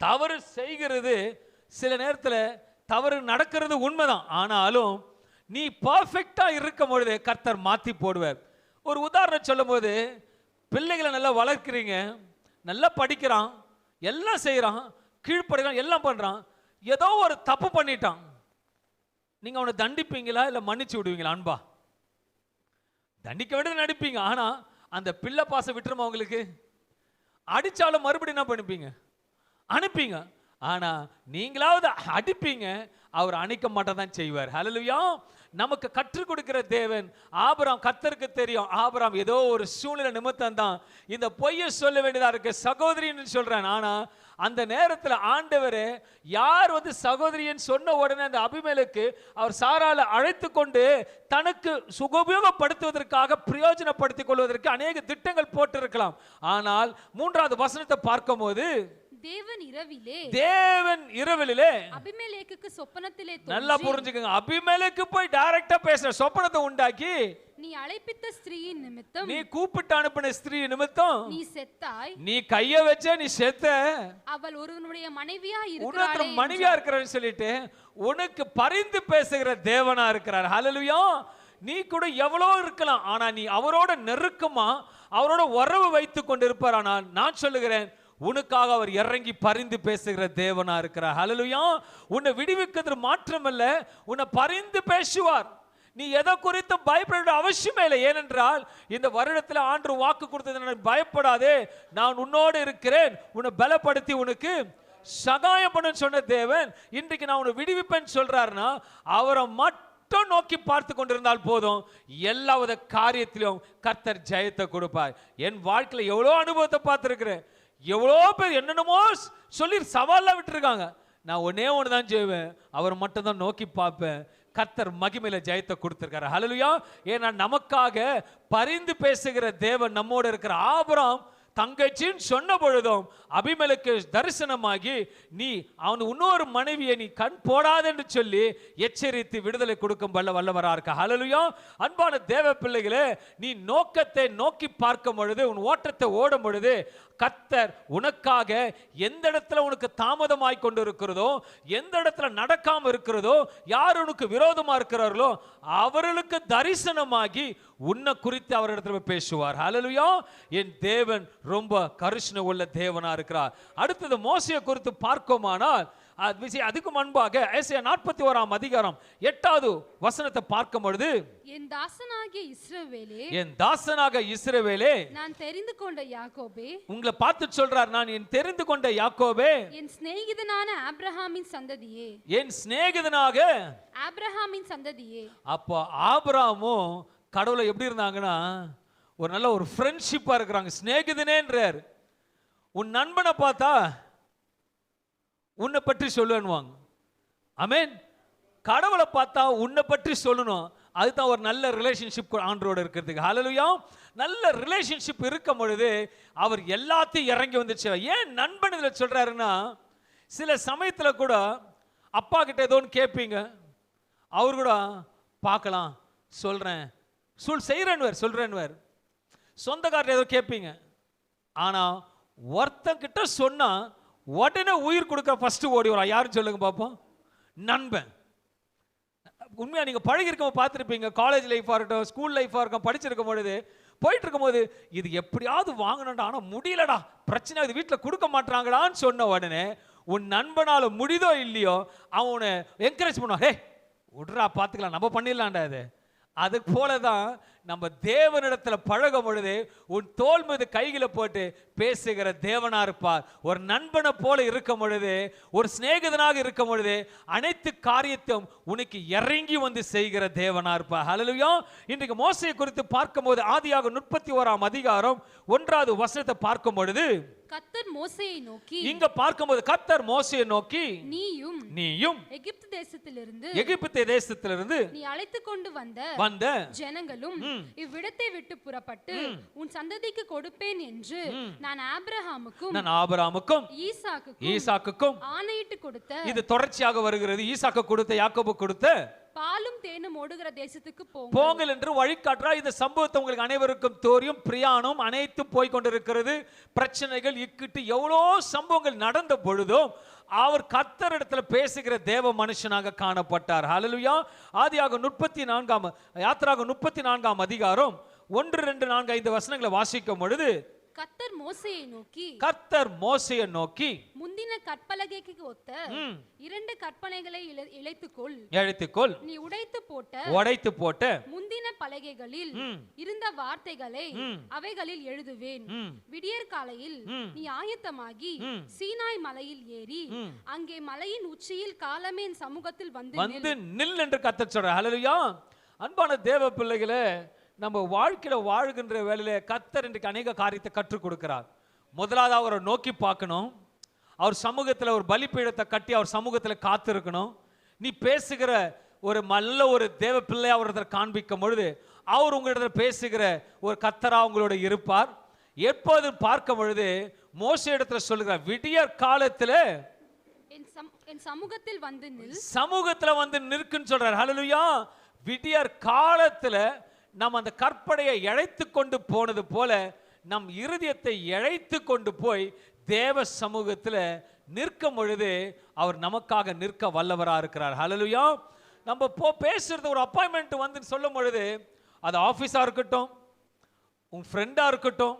Speaker 1: தவறு செய்கிறது, சில நேரத்தில் தவறு நடக்கிறது உண்மைதான், ஆனாலும் நீ பர்ஃபெக்டா இருக்கும் பொழுது கர்த்தர் மாத்தி போடுவார். ஒரு உதாரணம் சொல்லும் போது, பிள்ளைகளை நல்லா வளர்க்கிறீங்க, நல்லா படிக்கிறான், எல்லாம் செய்யறான், கீழ்ப்படுகிறான், எல்லாம் பண்றான், ஏதோ ஒரு தப்பு பண்ணிட்டான், நீங்க அவனை தண்டிப்பீங்களா இல்ல மன்னிச்சு விடுவீங்களா? அன்பா தண்டிக்க வேண்டியது நடிப்பீங்க. ஆனா அந்த பிள்ளை பாசம் விட்டுருமா உங்களுக்கு? அடிச்சாலும் மறுபடியும் என்ன பண்ணிப்பீங்க? அனுப்பிங்க. ஆனா நீங்களாவது அடிப்பீங்க, அவர் அணைக்க மாட்டதான் செய்வார். ஹல்லேலூயா. நமக்கு கற்றுக் கொடுக்கிற தேவன் ஆபிரகாம், கர்த்தருக்கு தெரியும் ஆபிரகாம் ஏதோ ஒரு சூழ்நிலை நிமித்தம் தான் இந்த பொய்யை சொல்ல வேண்டியதா இருக்கு, சகோதரின்னு சொல்றேன். ஆனா அந்த நேரத்தில் ஆண்டவர் யார் வந்து சகோதரின்னு சொன்ன உடனே அந்த அபிமெலேக்கு அவர் சாராளை அழைத்து கொண்டு தனக்கு சுகோபயோகப்படுத்துவதற்காக பிரயோஜனப்படுத்திக் கொள்வதற்கு அநேக திட்டங்கள் போட்டிருக்கலாம். ஆனால் 3வது வசனத்தை பார்க்கும் போது, தேவன் இரவிலே
Speaker 2: அபிமெலேக்குக்கு சொப்பனத்திலே,
Speaker 1: நல்லா புரிஞ்சுக்கங்க, அபிமெலேக்கு போய் டைரக்டா பேசுற சொப்பனத்தை உண்டாக்கி,
Speaker 2: நீ அழைப்பித்த ஸ்திரீயின் நிமித்தம்,
Speaker 1: நீ கூப்பிட்டு அனுப்பின ஸ்திரீ நிமித்தம்
Speaker 2: நீ செத்தாய்,
Speaker 1: நீ கைய வச்ச நீ செத்த,
Speaker 2: அவள் ஒருவனுடைய மனைவியா
Speaker 1: இருக்கிறான்னு சொல்லிட்டு உனக்கு பரிந்து பேசுகிற தேவனா இருக்கிறார். ஹல்லேலூயா. நீ கூட எவ்வளோ இருக்கலாம், ஆனா நீ அவரோட நெருக்கமா அவரோட உறவு வைத்துக் கொண்டு இருப்பார். ஆனால் நான் சொல்லுகிறேன், உனக்காக அவர் இறங்கி பரிந்து பேசுகிற தேவனா இருக்கிறார். ஹல்லேலூயா. உன்னை விடுவிக்கிறது மாற்றமல்ல, உன்னை பரிந்து பேசுவார். நீ எதை குறித்து பயப்பட அவசியமே இல்லை. ஏனென்றால் இந்த வருடத்தில் ஆண்டவர் வாக்கு கொடுத்தது, பயப்படாதே, நான் உன்னோடு இருக்கிறேன், உன்னை பலப்படுத்தி உனக்கு சகாயம் பண்ண சொன்ன தேவன் இன்றைக்கு நான் உன்னை விடுவிப்பேன்னு சொல்றாருன்னா, அவரை மட்டும் நோக்கி பார்த்து கொண்டிருந்தால் போதும், எல்லாவித காரியத்திலும் கர்த்தர் ஜெயத்தை கொடுப்பார். என் வாழ்க்கையில் எவ்வளோ அனுபவத்தை பார்த்துருக்கிறேன், எவ்வளோ பேர் என்னென்னமோ சொல்லி சவால்லாம் விட்டுருக்காங்க. நான் ஒன்னே ஒன்று தான் செய்வேன், அவர் மட்டும் தான் நோக்கி பார்ப்பேன். கர்த்தர் மகிமையில ஜெயத்தை கொடுத்திருக்காரு. ஹல்லேலூயா. ஏன்னா நமக்காக பரிந்து பேசுகிற தேவன் நம்மோடு இருக்கிற. ஆபிரகாம் தங்கச்சின்னு சொன்ன பொழுதும் அபிமெலேக்கு தரிசனமாகி, நீ அவன் இன்னொரு மனைவியை நீ கண் போடாது என்று சொல்லி எச்சரித்து விடுதலை கொடுக்கும் வல்லவரா இருக்க. ஹல்லேலூயா. அன்பான தேவ பிள்ளைகளே, நீ நோக்கத்தை நோக்கி பார்க்கும் பொழுது, உன் ஓட்டத்தை ஓடும் பொழுது, கர்த்தர் உனக்காக எந்த இடத்துல உனக்கு தாமதமாய் கொண்டு இருக்கிறதோ, எந்த இடத்துல நடக்காம இருக்கிறதோ, யார் உனக்கு விரோதமா இருக்கிறார்களோ அவர்களுக்கு தரிசனமாகி உன்னை குறித்து அவரிடத்துல பேசுவார். ஹல்லேலூயா. என் தேவன் ரொம்ப கருணை உள்ள தேவனா இருக்கிறார். அடுத்தது மோசேயை குறித்து பார்க்குமானால் அதுக்கு முன்பாக ஏசாயா 41ஆம் அதிகாரம் 8வது வசனத்தை பார்க்கும் பொழுது,
Speaker 2: என் தாசனாகிய இஸ்ரவேலே,
Speaker 1: என் தாசனாக இஸ்ரவேலே,
Speaker 2: நான் தெரிந்து கொண்ட யாக்கோபே,
Speaker 1: உங்களை பார்த்து சொல்றார், நான் என் தெரிந்து கொண்ட யாக்கோபே,
Speaker 2: என் சிநேகிதனான ஆபிரகாமின் சந்ததியே,
Speaker 1: என் சிநேகிதனாக
Speaker 2: ஆபிரகாமின் சந்ததியே.
Speaker 1: அப்போ ஆபிரகாமும் கடவுளை எப்படி இருந்தாங்கன்னா ஒரு நல்ல ஒரு ஃப்ரெண்ட்ஷிப்பா இருக்கிறாங்க. சிநேகிதனேன்றார். உன் நண்பனை பார்த்தா உன்னை பற்றி சொல்லுவாங்க. ஆமென். கடவுளை பார்த்தா உன்னை பற்றி சொல்லணும். அதுதான் ஒரு நல்ல ரிலேஷன்ஷிப் ஆண்டரோட இருக்கிறதுக்கு. ஹல்லேலூயா. நல்ல ரிலேஷன்ஷிப் இருக்கும் பொழுது அவர் எல்லாத்தையும் இறங்கி வந்துச்சு. ஏன் நண்பன் இதில் சொல்றாருன்னா, சில சமயத்துல கூட அப்பா கிட்ட ஏதோ ஒன்று கேட்பீங்க, அவர் கூட பார்க்கலாம் சொல்றேன் செய்கிறேன்வர் சொல்றேன்வர். சொந்தக்காரர் ஏதோ கேட்பீங்க, ஆனா ஒருத்தங்கிட்ட சொன்னா உடனே உயிர் கொடுக்க ஃபர்ஸ்ட் ஓடி வரா. யாரும் சொல்லுங்க பார்ப்போம். நண்பன். உண்மையா நீங்க பழகி இருக்க பார்த்துருப்பீங்க. காலேஜ் லைஃபா இருக்கட்டும், ஸ்கூல் லைஃபா இருக்கும், படிச்சிருக்கும் பொழுது போயிட்டு இருக்கும் போது இது எப்படியாவது வாங்கணும்டா, ஆனா முடியலடா, பிரச்சனை இது வீட்டில் கொடுக்க மாட்டாங்கடான்னு சொன்ன உடனே உன் நண்பனால முடிதோ இல்லையோ அவனை என்கரேஜ் பண்ணுவான். ஹே விட்றா பார்த்துக்கலாம், நம்ம பண்ணிடலாம்டா. அது போலதான் நம்ம தேவனிடத்துல பழகும் பொழுது உன் தோள் மீது கைகளை போட்டு பேசுகிற தேவனா இருப்பார். ஒரு நண்பனை போல இருக்கும் பொழுது, ஒரு சிநேகிதனாக இருக்கும் பொழுது அனைத்து காரியத்தையும் உனக்கு இறங்கி வந்து செய்கிற தேவனா இருப்பார். ஹல்லேலூயா. இன்றைக்கு மோசேயை குறித்து பார்க்கும்போது ஆதியாகமம் 31ஆம் அதிகாரம் 1வது வசனத்தை பார்க்கும் பொழுது,
Speaker 2: கர்த்தர் மோசேயை நோக்கி,
Speaker 1: இங்க பார்க்கும்போது கர்த்தர் மோசேயை நோக்கி, நீயும்
Speaker 2: எகிப்து தேசத்திலிருந்து நீ அழைத்து கொண்டு வந்த ஜனங்களும் இவ்விடத்தை விட்டு புறப்பட்டு உன் சந்ததிக்கு கொடுப்பேன் என்று நான் ஆபிரகாமுக்கும் ஈசாக்குக்கும் ஆணையிட்டு கொடுத்த, இது
Speaker 1: தொடர்ச்சியாக வருகிறது. ஈசாக்கு கொடுத்த, யாக்கோபு கொடுத்த
Speaker 2: பாலும் தேனும் ஓடுகிற தேசத்துக்கு
Speaker 1: போங்கள் என்று வழிகாட்டுறார். இந்த சம்பவத்தை உங்களுக்கு அனைவருக்கும் தெரியும். பிரியாணம் அனைத்தும் போய் கொண்டிருக்கிறது. பிரச்சனைகள் இக்கிட்டு எவ்வளோ சம்பவங்கள் நடந்த பொழுதும் அவர் கர்த்தரிடத்துல பேசுகிற தேவ மனுஷனாக காணப்பட்டார். ஹல்லேலூயா. ஆதியாகமம் 34ஆம் அதிகாரம் 1, 2, 4, 5 வசனங்களை வாசிக்கும் பொழுது,
Speaker 2: கர்த்தர் மோசேயை நோக்கி முந்தின கற்பலகைக்கு ஒத்த 2 கற்பனைகளை இழைத்துக்கொள். நீ உடைத்து போட்ட முந்தின பலகைகளில் இருந்த வார்த்தைகளை அவைகளில் எழுதுவேன். விடியற் காலையில் நீ ஆயத்தமாகி சீனாய் மலையில் ஏறி அங்கே மலையின் உச்சியில் காலமே என் சமூகத்தில் வந்து
Speaker 1: நில் என்று கர்த்தர் சொல்றார். ஹல்லேலூயா. அன்பான தேவ பிள்ளைகளே, நம்ம வாழ்க்கையில வாழ்கின்ற வேலையில கர்த்தர் இன்றைக்கு அநேக காரியத்தை கற்றுக் கொடுக்கிறார். முதலாவது அவரை நோக்கி பார்க்கணும். அவர் சமூகத்தில் ஒரு பலிபீடத்தை கட்டி அவர் சமூகத்தில் காத்திருக்கணும். நீ பேசுகிற ஒரு நல்ல ஒரு தேவ பிள்ளை அவரிடத்தில் காண்பிக்கும் பொழுது அவர் உங்களிடத்தில் பேசுகிற ஒரு கர்த்தரா உங்களோட இருப்பார். எப்போது பார்க்கும் பொழுது மோசே இடத்துல சொல்லுகிறார், விடியற் காலத்தில்
Speaker 2: என் சமூகத்தில்
Speaker 1: வந்து நிற்குன்னு சொல்றார். ஹல்லேலூயா. விடியற் காலத்தில் நாம் அந்த கற்பனையை இழைத்து கொண்டு போனது போல நம் இருதயத்தை இழைத்து கொண்டு போய் தேவ சமூகத்தில் நிற்கும் பொழுது அவர் நமக்காக நிற்க வல்லவராக இருக்கிறார். ஹல்லேலூயா. நம்ம பேசுறது ஒரு அப்பாயின்மெண்ட் வந்து சொல்லும் பொழுது, அது ஆஃபீஸாக இருக்கட்டும், உன் ஃப்ரெண்டாக இருக்கட்டும்,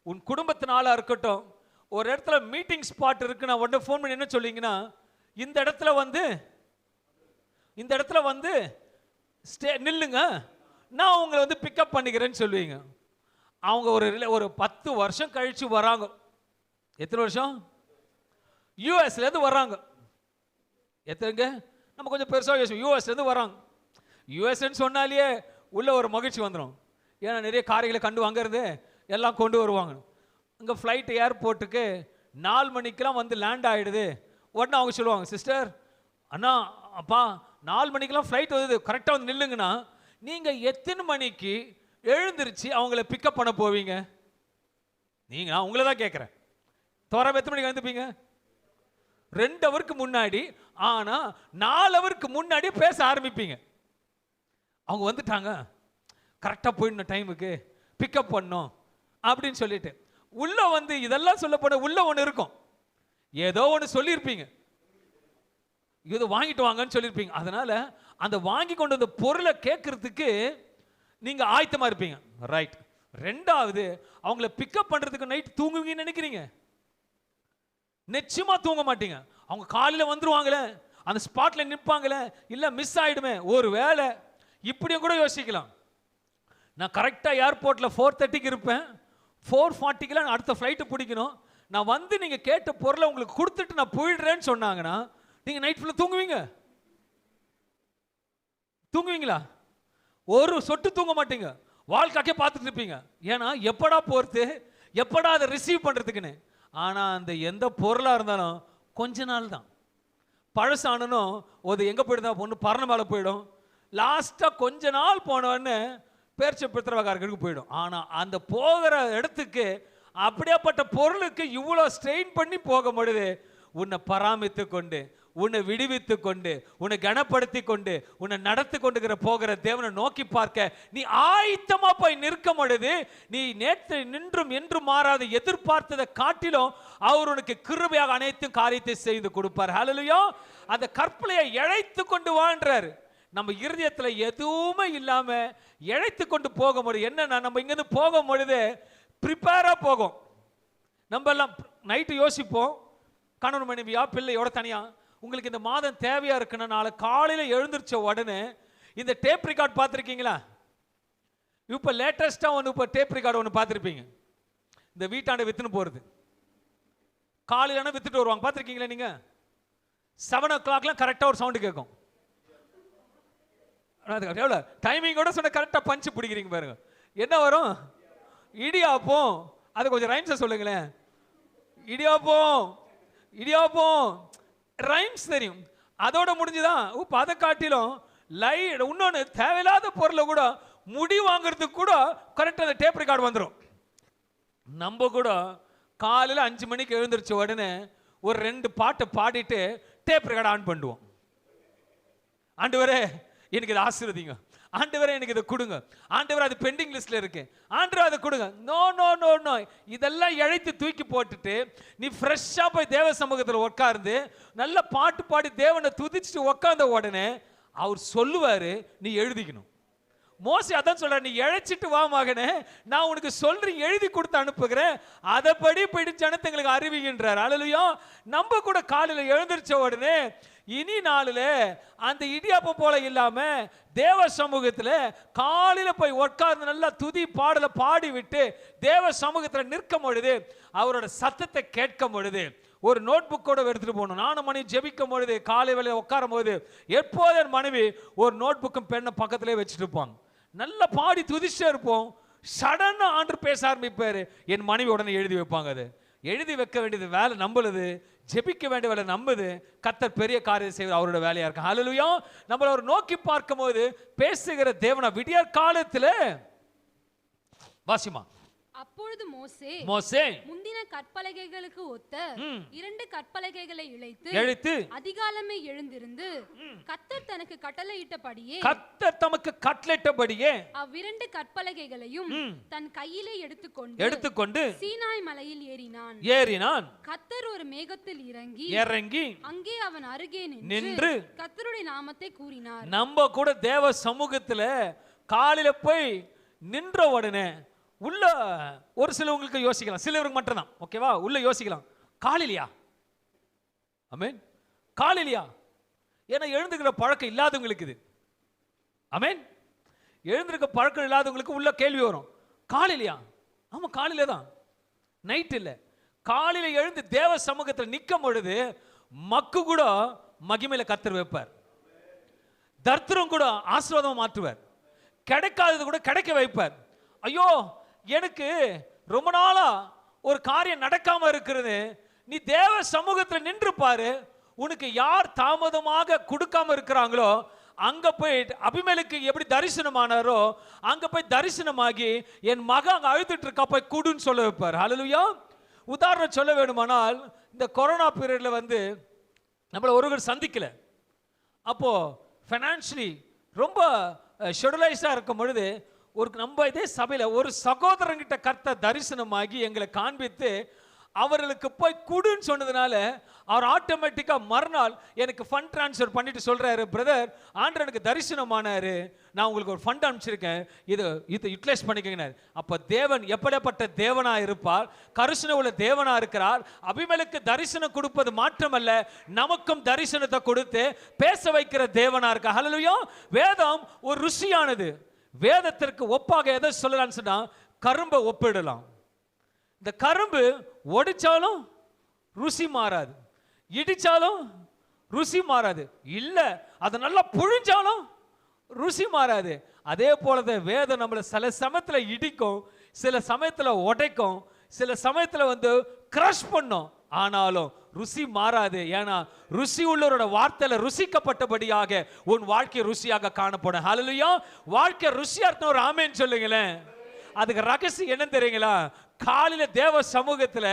Speaker 1: உன் குடும்பத்தினால இருக்கட்டும், ஒரு இடத்துல மீட்டிங் ஸ்பாட் இருக்குன்னா உடனே ஃபோன் பண்ணி என்ன சொல்லிங்கன்னா, இந்த இடத்துல வந்து நில்லுங்க, நான் உங்களை வந்து பிக்கப் பண்ணிக்கிறேன்னு சொல்லுவீங்க. அவங்க ஒரு 10 வருஷம் கழிச்சு வராங்க. எத்தனை வருஷம்? யூஎஸ்லேருந்து வர்றாங்க. எத்தனைங்க? நம்ம கொஞ்சம் பெருசாக யோசிப்போம். யூஎஸ்லேருந்து வராங்க. யூஎஸ்ன்னு சொன்னாலே உள்ள ஒரு மகிழ்ச்சி வந்துடும். ஏன்னா நிறைய காரியங்களை கண்டு அங்கேருந்து எல்லாம் கொண்டு வருவாங்க. இங்கே ஃப்ளைட் ஏர்போர்ட்டுக்கு 4 மணிக்கெலாம் வந்து லேண்ட் ஆகிடுது. உடனே அவங்க சொல்லுவாங்க, சிஸ்டர் அண்ணா அப்பா 4 மணிக்கெலாம் ஃப்ளைட் வருது, கரெக்டாக வந்து நில்லுங்கண்ணா. நீங்கள் எத்தனை மணிக்கு எழுந்திருச்சு அவங்கள பிக்கப் பண்ண போவீங்க? நான் உங்களை தான் கேட்குறேன். தோராம எத்தனை மணிக்கு வந்துப்பீங்க? 2 ஹவருக்கு முன்னாடி. ஆனால் 4 ஹவருக்கு முன்னாடி பேச ஆரம்பிப்பீங்க. அவங்க வந்துட்டாங்க, கரெக்டாக போயிடணும், டைமுக்கு பிக்கப் பண்ணோம் அப்படின்னு சொல்லிட்டு உள்ள வந்து இதெல்லாம் சொல்லப்பட உள்ள ஒன்று இருக்கும். ஏதோ ஒன்று சொல்லியிருப்பீங்க, இது வாங்கிட்டு வாங்கன்னு சொல்லியிருப்பீங்க. அதனால அந்த வாங்கி கொண்டு வந்த பொருளை கேட்கறதுக்கு நீங்க ஆயத்தமா இருப்பீங்க. ரைட். ரெண்டாவது, அவங்கள பிக்கப் பண்றதுக்கு நைட் தூங்குவீங்கன்னு நினைக்கிறீங்க? நிச்சயமா தூங்க மாட்டீங்க. அவங்க காலையில வந்துருவாங்களே, அந்த ஸ்பாட்ல நிற்பாங்களே, இல்ல மிஸ் ஆயிடுமே ஒரு வேளை, இப்படியும் கூட யோசிக்கலாம். நான் கரெக்டா ஏர்போர்ட்ல 4:30க்கு இருப்பேன், 4:40க்கு அடுத்த ஃப்ளைட்டு பிடிக்கணும். நான் வந்து நீங்க கேட்ட பொருளை உங்களுக்கு கொடுத்துட்டு நான் போயிடுறேன்னு சொன்னாங்கன்னா நீங்க நைட் ஃபுல்லா தூங்குவீங்க? தூங்குவீங்களா? ஒரு சொட்டு தூங்க மாட்டீங்க. வாழ்க்கைக்கே பார்த்துட்டு இருப்பீங்க. ஏன்னா எப்படா போறது, எப்படா அதை ரிசீவ் பண்றதுக்குன்னு. ஆனா அந்த எந்த பொருளா இருந்தாலும் கொஞ்ச நாள் தான். பழசானனும் அது எங்க போயிடுதா, ஒன்று பரண மேலே போயிடும். லாஸ்டா கொஞ்ச நாள் போனோன்னு பேர்ச்ச பித்திரவகாரர்களுக்கு போயிடும். ஆனா அந்த போகிற இடத்துக்கு அப்படியேப்பட்ட பொருளுக்கு இவ்வளோ ஸ்ட்ரெயின் பண்ணி போக முடியுது. உன்னை பராமரித்து கொண்டு, உன்னை விடுவித்து கொண்டு, உன்னை கனப்படுத்தி கொண்டு, உன்னை நடத்தி கொண்டுகிற போகிற தேவனை நோக்கி பார்க்க நீ ஆயத்தமா போய் நிற்க முடியுது. நீ நேற்று நின்றும் என்றும் மாறாத எதிர்பார்த்ததை காட்டிலும் அவர் உனக்கு கிருபையாக அனைத்தும் காரியத்தை செய்து கொடுப்பார். ஹல்லேலூயா. அந்த கற்பனையை இழைத்து கொண்டு வாழ்றாரு. நம்ம இருதயத்துல எதுவுமே இல்லாம இழைத்து கொண்டு போக முடியும். என்னன்னா நம்ம இங்கிருந்து போக பொழுது ப்ரிப்பேரா போகும். நம்ம எல்லாம் நைட்டு யோசிப்போம், கணவன் மனைவியா பிள்ளையோட தனியா, உங்களுக்கு இந்த மாதம் தேவையா இருக்குன்னா நாளை காலையில எழுந்திருச்ச உடனே இந்த டேப் ரெக்கார்ட் பார்த்துருக்கீங்களா? இப்போ லேட்டஸ்டா ஒன்று, இப்போ டேப் ரெக்கார்டு ஒன்று பார்த்துருப்பீங்க. இந்த வீட்டாண்ட வித்துன்னு போறது, காலையிலான வித்துட்டு வருவாங்க, பார்த்துருக்கீங்களா நீங்க? 7 o'clockலாம் கரெக்டாக ஒரு சவுண்டு கேட்கும். எவ்வளோ டைமிங்கோட சொன்ன கரெக்டாக பஞ்சு பிடிக்கிறீங்க பாருங்க. என்ன வரும்? இடியாப்பம். அது கொஞ்சம் ரைம்ஸை சொல்லுங்களேன். இடியாப்பம், இடியாப்பம் ரைம்ஸ் தெரியும். அதோட முடிஞ்சுதான். அதை காட்டிலும் இன்னொன்று தேவையில்லாத பொருளை கூட முடி வாங்குறதுக்கு கூட கரெக்டாக அந்த டேப் ரெக்கார்டு வந்துடும். நம்ம கூட காலையில் 5 மணிக்கு எழுந்திரிச்ச உடனே ஒரு 2 பாட்டை பாடிட்டு டேப் ரெக்கார்டு ஆன் பண்ணுவோம். ஆண்டவரே எனக்கு இதை ஆசீர்வதிங்க, ஆண்டவரே எனக்கு இதை கொடுங்க, ஆண்டவரே அது பெண்டிங் லிஸ்ட்ல இருக்கு, ஆண்டவரே அதை கொடுங்க. No no no no. இதெல்லாம் இழைத்து தூக்கி போட்டுட்டு நீ ஃப்ரெஷ்ஷாக போய் தேவ சமூகத்தில் உட்கார்ந்து நல்ல பாட்டு பாடி தேவனை துதிச்சுட்டு உட்கார்ந்த உடனே அவர் சொல்லுவாரு, நீ எழுதிக்கணும். மோசே அதான் சொல்ற, நீ இழைச்சிட்டு வா மகனே, நான் உனக்கு சொல்றேன், எழுதி கொடுத்து அனுப்புகிறேன், அதைப்படி போயிட்டு ஜனத்தங்களுக்கு அறிவிக்கின்றார். அல்லேலூயா. நம்ம கூட காலையில் எழுந்திருச்ச உடனே இனி நாளில் அந்த இடியாப்பம் போல இல்லாம தேவ சமூகத்தில் காலையில போய் உட்கார்ந்து நல்லா துதி பாடலை பாடி விட்டு தேவ சமூகத்தில் நிற்கும் பொழுது, அவரோட சத்தத்தை கேட்கும் பொழுது, ஒரு நோட் புக்கோட எடுத்துட்டு போகணும். நானும் மனைவி ஜெபிக்கும் பொழுது காலை வேளையில் உட்காரும் போது எப்போது என் மனைவி ஒரு நோட் புக்கும் பெண்ணை பக்கத்திலே வச்சுட்டு இருப்பாங்க. நல்லா பாடி துதிச்சே இருப்போம். சடனா ஆண்டு பேச ஆரம்பிப்பாரு, என் மனைவி உடனே எழுதி வைப்பாங்க. அது எழுதி வைக்க வேண்டியது வேலை நம்மளுது, ஜெபிக்க வேண்டிய வேலை நம்புது. கர்த்தர் பெரிய காரியம் செய்வது அவரோட வேலையா இருக்கு. ஹல்லேலூயா. நம்மள ஒரு நோக்கி பார்க்கும் போது பேசுகிற தேவனா விடியற் காலத்துல வாசிமா.
Speaker 2: அப்பொழுது
Speaker 1: மோசே
Speaker 2: முந்தின கற்பலகைகளுக்கு ஒத்த 2 கற்பலகைகளை இழைத்து அதிகாலமே எழுந்திருந்து கர்த்தர் தனக்கு கட்டளையிட்டபடியே அவ்விரண்டு கற்பலகைகளையும் தன் கையிலே எடுத்துக்கொண்டு சீனாய் மலையில் ஏறினான். கர்த்தர் ஒரு மேகத்தில் இறங்கி அங்கே அவன் அருகே நின்று கர்த்தருடைய நாமத்தை கூறினார்.
Speaker 1: நம்ம கூட தேவ சமூகத்துல காலையில போய் நின்ற உடனே உள்ள ஒரு சிலவங்களுக்கு யோசிக்கலாம், சிலவருக்கு மட்டும்தான், ஓகேவா? உள்ள யோசிக்கலாம், காலையிலையா? ஆமென். காலையிலையா? ஏன்னா எழுந்துக்கிற பழக்கம் இல்லாதவங்களுக்கு இது. ஆமென். எழுந்திருக்க பழக்கம் இல்லாதவங்களுக்கு உள்ள கேள்வி வரும், காலையிலையா? ஆமா, காலையில தான், நைட் இல்லை. காலையில எழுந்து தேவ சமூகத்தில் நிற்கும் பொழுது மக்கு கூட மகிமையில கர்த்தர் வைப்பார். தர்த்தரம் கூட ஆசீர்வாதம் மாற்றுவார். கிடைக்காதது கூட கிடைக்க வைப்பார். ஐயோ, எனக்கு ரொம்ப நாளா ஒரு காரியம் நடக்காம இருக்கிறது, நீ தேவ சமூகத்தில் நின்று பாரு. உனக்கு யார் தாமதமாக கொடுக்காம இருக்கிறாங்களோ அங்க போய் அபிமெலேக்கு எப்படி தரிசனமானாரோ அங்க போய் தரிசனமாகி என் மகன் அங்க அழுதுட்டு இருக்கா, போய் கூடுன்னு சொல்ல வைப்பார். ஹல்லேலூயா. உதாரணம் சொல்ல வேணுமானால், இந்த கொரோனா பீரியட்ல நம்மள ஒருவர் சந்திக்கல, அப்போ ஃபைனான்ஷியலி ரொம்ப ஷெட்யூலைஸா இருக்கும் பொழுது ஒரு நம்ம இதே சபையில் ஒரு சகோதரங்கிட்ட கர்த்தர் தரிசனமாகி எங்களை காண்பித்து அவர்களுக்கு போய் குடுன்னு சொன்னதுனால அவர் ஆட்டோமேட்டிக்கா மறுநாள் எனக்கு ஃபண்ட் ட்ரான்ஸ்ஃபர் பண்ணிட்டு சொல்றாரு, பிரதர் ஆண்டவர் எனக்கு தரிசனமானாரு, நான் உங்களுக்கு ஒரு ஃபண்ட் அனுப்பிச்சிருக்கேன், இது யூட்டிலைஸ் பண்ணிக்கங்க. அப்ப தேவன் எப்படிப்பட்ட தேவனா இருப்பார்? கருணை உள்ள தேவனா இருக்கிறார். அபிமெலேக்கு தரிசனம் கொடுப்பது மாற்றமல்ல, நமக்கும் தரிசனத்தை கொடுத்து பேச வைக்கிற தேவனா இருக்கா. ஹல்லேலூயா. வேதம் ஒரு ருசியானது. வேதத்திற்கு ஒப்பாக எதை சொல்லலாம்னு சொன்னா கரும்பை ஒப்பிடலாம். இந்த கரும்பு ஒடிச்சாலும் ருசி மாறாது, இடிச்சாலும் ருசி மாறாது, இல்ல அது நல்லா புழிஞ்சாலும் ருசி மாறாது. அதே போலதான் வேதம் நம்மளை சில சமயத்துல இடிக்கும், சில சமயத்துல உடைக்கும், சில சமயத்துல கிரஷ் பண்ணும், ஆனாலும் ருசி மாறாது. ஏன்னா ருசி உள்ளவரோட வார்த்தையில ருசிக்கப்பட்டபடியாக உன் வாழ்க்கை ருசியாக காணப்படும். ஹல்லேலூயா. வாழ்க்கை ருசியா இருக்கணும். ஒரு ஆமென் சொல்லுங்களேன். அதுக்கு ரகசியம் என்ன தெரியுங்களா? காலையில தேவ சமூகத்துல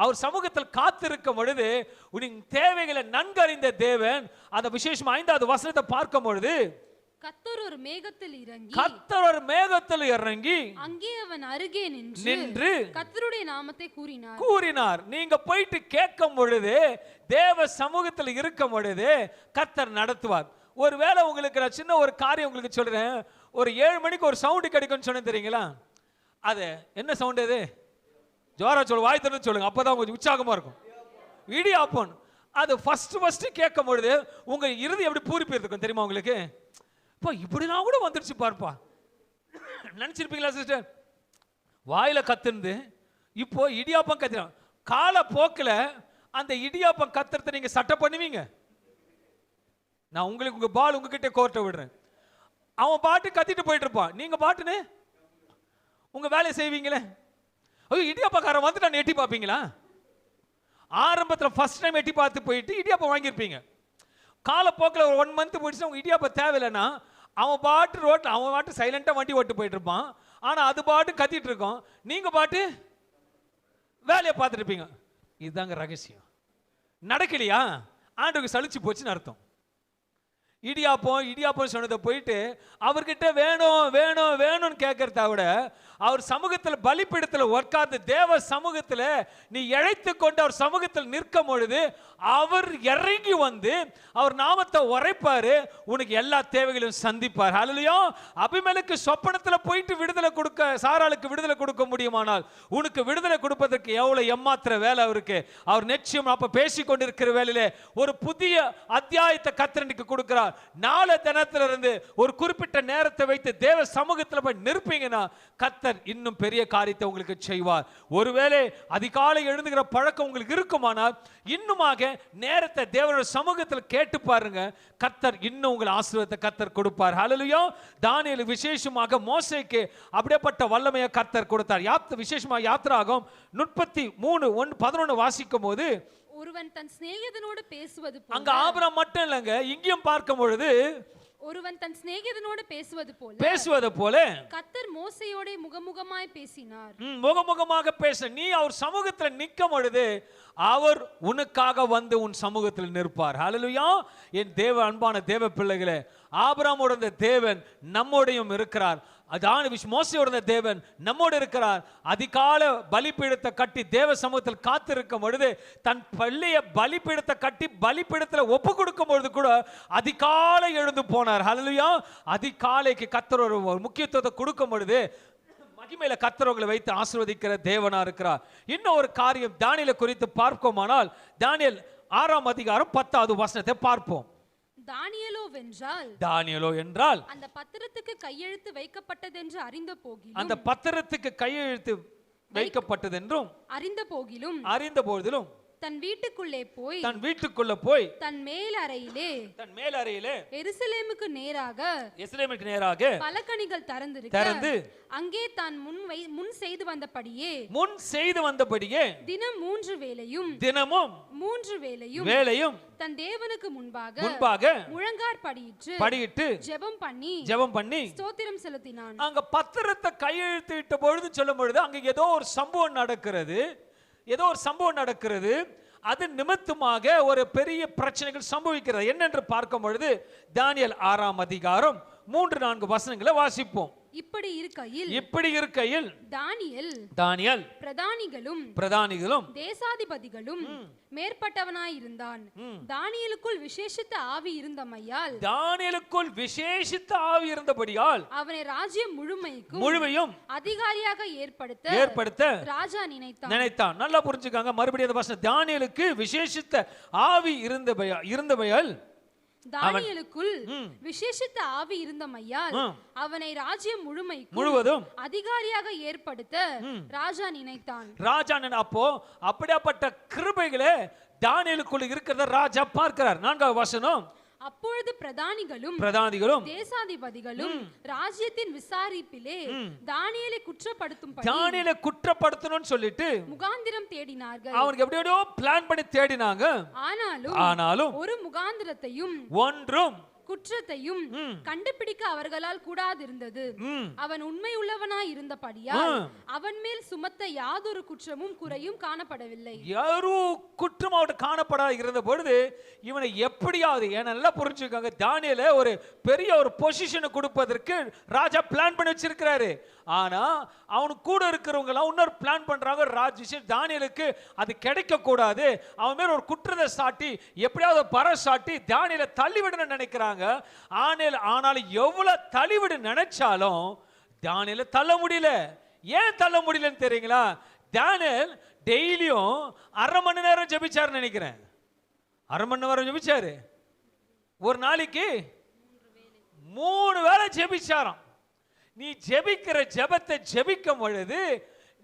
Speaker 1: அவர் சமூகத்தில் காத்திருக்கும் பொழுது உன் தேவைகளை நன்கறிந்த தேவன் அந்த விசேஷம் 5வது வசனத்தை பார்க்கும் பொழுது
Speaker 2: கர்த்தர் ஒரு மேகத்தில் இறங்கி அங்கே அவன் அருகே நின்று கர்த்தருடைய நாமத்தை கூறினார்.
Speaker 1: நீங்க போயிட்டு கேட்கும் பொழுது தேவ சமூகத்தில் இருக்கும் பொழுது கர்த்தர் நடத்துவார். ஒருவேளை உங்களுக்கு நான் சின்ன ஒரு காரியம் உங்களுக்கு சொல்றேன். ஒரு 7 மணிக்கு ஒரு சவுண்ட் கிடைக்கும்னு சொன்னேன் தெரியுங்களா? அது என்ன சவுண்ட்? அது ஜோரா சொல்லு, வாய் திறந்து சொல்லுங்க, அப்பதான் கொஞ்சம் உற்சாகமா இருக்கும். இடியாப்பம். அது ஃபர்ஸ்ட் கேட்கும் பொழுது உங்க இறுதி எப்படி பூரிப்பிருக்கும் தெரியுமா உங்களுக்கு? இப்போ இப்படிலாம் கூட வந்துருச்சு பார்ப்பா நினைச்சிருப்பீங்களா சிஸ்டர்? வாயில கத்துந்து இப்போ இடியாப்பம் கத்துறான். கால போக்கில் அந்த இடியாப்பம் கத்துறத நீங்க சட்டை பண்ணுவீங்க? நான் உங்களுக்கு உங்க பால் உங்ககிட்ட கோர்ட்டை விடுறேன். அவன் பாட்டு கத்திட்டு போயிட்டு இருப்பான், நீங்க பாட்டுன்னு உங்க வேலையை செய்வீங்களே. ஐயோ இடியாப்பக்காரன் வந்து நான் எட்டி பார்ப்பீங்களா? ஆரம்பத்தில் ஃபர்ஸ்ட் டைம் எட்டி பார்த்து போயிட்டு இடியாப்பம் வாங்கியிருப்பீங்க. காலப்போக்கில் ஒரு 1 மந்த் போயிடுச்சு, அவங்க இடியாப்பம் தேவையில்லைன்னா அவன் பாட்டு ரோட்டில் அவன் பாட்டு சைலண்டாக வண்டி ஓட்டு போயிட்டு இருப்பான். ஆனால் அது பாட்டு கத்திட்டு இருக்கோம், நீங்கள் பாட்டு வேலையை பார்த்துட்டு இருப்பீங்க. இதுதாங்க ரகசியம். நடக்கலையா? ஆண்டுக்கு சலிச்சு போச்சுன்னு அர்த்தம். இடியாப்பம் சொன்னதை போயிட்டு அவர்கிட்ட வேணும்னு கேட்கறத விட அவர் சமூகத்தில் பலிபீடத்தில் உட்கார்ந்து தேவ சமூகத்தில் நீ இழைத்து கொண்டு அவர் சமூகத்தில் நிற்கும் பொழுது அவர் இறங்கி வந்து அவர் நாமத்தை உரைப்பாரு, உனக்கு எல்லா தேவைகளையும் சந்திப்பார். ஹல்லேலூயா. அபிமெலேக்கு சொப்பனத்தில் போயிட்டு விடுதலை கொடுக்க, சாராளுக்கு விடுதலை கொடுக்க முடியுமானால் உனக்கு விடுதலை கொடுப்பதற்கு எவ்வளவு ஏமாத்திர வேலை அவருக்கு. அவர் நிச்சயம் அப்ப பேசி கொண்டிருக்கிற வேலையிலே ஒரு புதிய அத்தியாயத்தை கர்த்தருக்கு கொடுக்கிறார். நாளை தினத்திலிருந்து ஒரு குறிப்பிட்ட நேரத்தை வைத்து தேவ சமூகத்தில் போய் நிற்பீங்கன்னா கர்த்தர் இன்னும் பெரிய காரியத்தை உங்களுக்கு செய்வார். ஒருவேளை அதிகாலை எழுந்துகிற பழக்கம் உங்களுக்கு இருக்குமானால் இன்னுமாக நேரத்தை தேவனுடைய சமூகத்தில் கேட்டு பாருங்க, கர்த்தர் இன்னும் உங்கள் ஆசீர்வாதத்தை கர்த்தர் கொடுப்பார். ஹல்லேலூயா. தானியேல் விசேஷமாக மோசேக்கு அப்படிப்பட்ட வல்லமையை கர்த்தர் கொடுத்தார். விசேஷமாக யாத்திராகமம் 33:11 வாசிக்கும் போது
Speaker 2: ஒருவன் தன் சிநேகிதனோடு பேசுவது போல,
Speaker 1: அங்க ஆபிரகாம் மட்டும் இல்லைங்க, இங்கேயும் பார்க்கும் பொழுது
Speaker 2: ஒருவன் தன் சிநேகிதனோடு
Speaker 1: பேசுவது போல
Speaker 2: கர்த்தர் மோசேயோடு முகமுகமாய் பேசினார்.
Speaker 1: முகமுகமாக பேச நீ அவர் சமூகத்தில் நிற்கும் பொழுது அவர் உனக்காக வந்து உன் சமூகத்தில் நிற்பார். ஹல்லேலூயா. என் தேவ அன்பான தேவ பிள்ளைகளே, ஆபிரகாமோட தேவன் நம்மோடையும் இருக்கிறார். மோசேயோட தேவன் நம்மோடு இருக்கிறார். அதிகால பலிபீடத்தை கட்டி தேவ சமூகத்தில் காத்திருக்கும் பொழுது தன் பள்ளிய பலிபீடத்தை கட்டி பலிபீடத்தில் ஒப்பு கொடுக்கும் பொழுது கூட அதிகாலை எழுந்து போனார். ஹல்லேலூயா. அதிகாலைக்கு கர்த்தர் ஒரு முக்கியத்துவத்தை கொடுக்கும் பொழுது மகிமையில கர்த்தர்களை வைத்து ஆசீர்வதிக்கிற தேவனா இருக்கிறார். இன்னும் ஒரு காரியம் தானியேலை குறித்து பார்ப்போமானால் தானியேல் 6ஆம் அதிகாரம் 10வது வசனத்தை பார்ப்போம். தானியேலோ என்றால்
Speaker 2: அந்த பத்திரத்துக்கு கையெழுத்து வைக்கப்பட்டதென்று அறிந்த போகிலும்,
Speaker 1: அந்த பத்திரத்துக்கு கையெழுத்து வைக்கப்பட்டதென்றும் அறிந்த போதிலும்
Speaker 2: தன் வீட்டுக்குள்ளே
Speaker 1: போய்
Speaker 2: தன் மேல் அறையிலே எருசலேமுக்கு நேராக பலகணிகள் திறந்து அங்கே தான் முன் செய்து வந்தபடியே தினமும் 3 வேளையும் தன் தேவனுக்கு முன்பாக முழங்கார் படியிட்டு ஜெபம் பண்ணி ஸ்தோத்திரம் செலுத்தினான்.
Speaker 1: அங்க பத்திரத்தை கையெழுத்து இட்ட பொழுது சொல்லும் பொழுது அங்க ஏதோ ஒரு சம்பவம் நடக்கிறது. அது நிமித்தமாக ஒரு பெரிய பிரச்சனைகள் சம்பவிக்கிறது. என்னென்று பார்க்கும் பொழுது தானியேல் 6ஆம் அதிகாரம் 3-4 வசனங்களை வாசிப்போம்.
Speaker 2: இப்படி இருக்கையில் தானியேல் பிரதானிகளும்
Speaker 3: தேசாதிபதிகளும் மேற்பட்டவனாயிருந்தான். தானியேலுக்குள் விசேஷித்த ஆவி
Speaker 2: இருந்தபடியால்
Speaker 3: அவனை ராஜ்யம்
Speaker 2: முழுமையும்
Speaker 3: அதிகாரியாக ஏற்படுத்த ராஜா
Speaker 2: நினைத்தான். நல்லா புரிஞ்சுக்காங்க. மறுபடியும் வசனம், தானியேலுக்கு விசேஷித்த ஆவி இருந்தபடியால்
Speaker 3: தானியேலுக்குள் விசேஷித்த ஆவி இருந்தமையால் அவனை ராஜ்யம்
Speaker 2: முழுவதும்
Speaker 3: அதிகாரியாக ஏற்படுத்த ராஜா நினைத்தான்.
Speaker 2: அப்போ அப்படியாப்பட்ட கிருபைகளே தானியேலுக்குள் இருக்கிறத ராஜா பார்க்கிறார். 4வது வசனம்,
Speaker 3: அப்பொழுது பிரதானிகளும் தேசாதிபதிகளும் ராஜ்யத்தின் விசாரிப்பிலே தானியேலை
Speaker 2: குற்றப்படுத்தணும்னு சொல்லிட்டு
Speaker 3: முகாந்திரம் தேடினார்கள்.
Speaker 2: அவருக்கு எப்படியோ பிளான் பண்ணி தேடினாங்க. ஆனாலும்
Speaker 3: ஒரு முகாந்திரத்தையும்
Speaker 2: ஒன்றும்
Speaker 3: குற்றத்தையும் கண்டுபிடிக்க அவர்களால் கூடாதிருந்தது. அவன் உண்மை உள்ளவனாய் இருந்தபடியால் அவன் மேல் சுமத்த யாதொரு குற்றமும் குறையும் காணப்படவில்லை.
Speaker 2: யாரோ குற்றம் அவன் காணப்படாத இருந்த பொழுது இவனை எப்படியாவது, நல்லா புரிஞ்சுக்காங்க, தானியேலை ஒரு பெரிய ஒரு பொசிஷனை கொடுப்பதற்கு ராஜா பிளான் பண்ணி வச்சிருக்கிறாரு. ஆனா அவனுக்கு கூட இருக்கிறவங்க எல்லாம் இன்னொரு பிளான் பண்றாங்க. தானியேலுக்கு அது கிடைக்க கூடாது, அவன் மேல ஒரு குற்றத்தை சாட்டி எப்படியாவது பரம் சாட்டி தானியேலை தள்ளிவிட நினைக்கிறாங்க. ஆனாலும் எவ்வளவு தள்ளிவிட நினைச்சாலும் தானியேலை தள்ள முடியல. ஏன் தள்ள முடியலன்னு தெரியுங்களா? தானியேல் டெய்லியும் 1/2 மணி நேரம் ஜெபிச்சாருன்னு நினைக்கிறேன். 1/2 மணி நேரம் ஜெபிச்சாரு. ஒரு நாளைக்கு 3 வேளை ஜெபிச்சாராம். நீ ஜெபிக்கிற ஜெபத்தை ஜெபிக்கும் பொழுது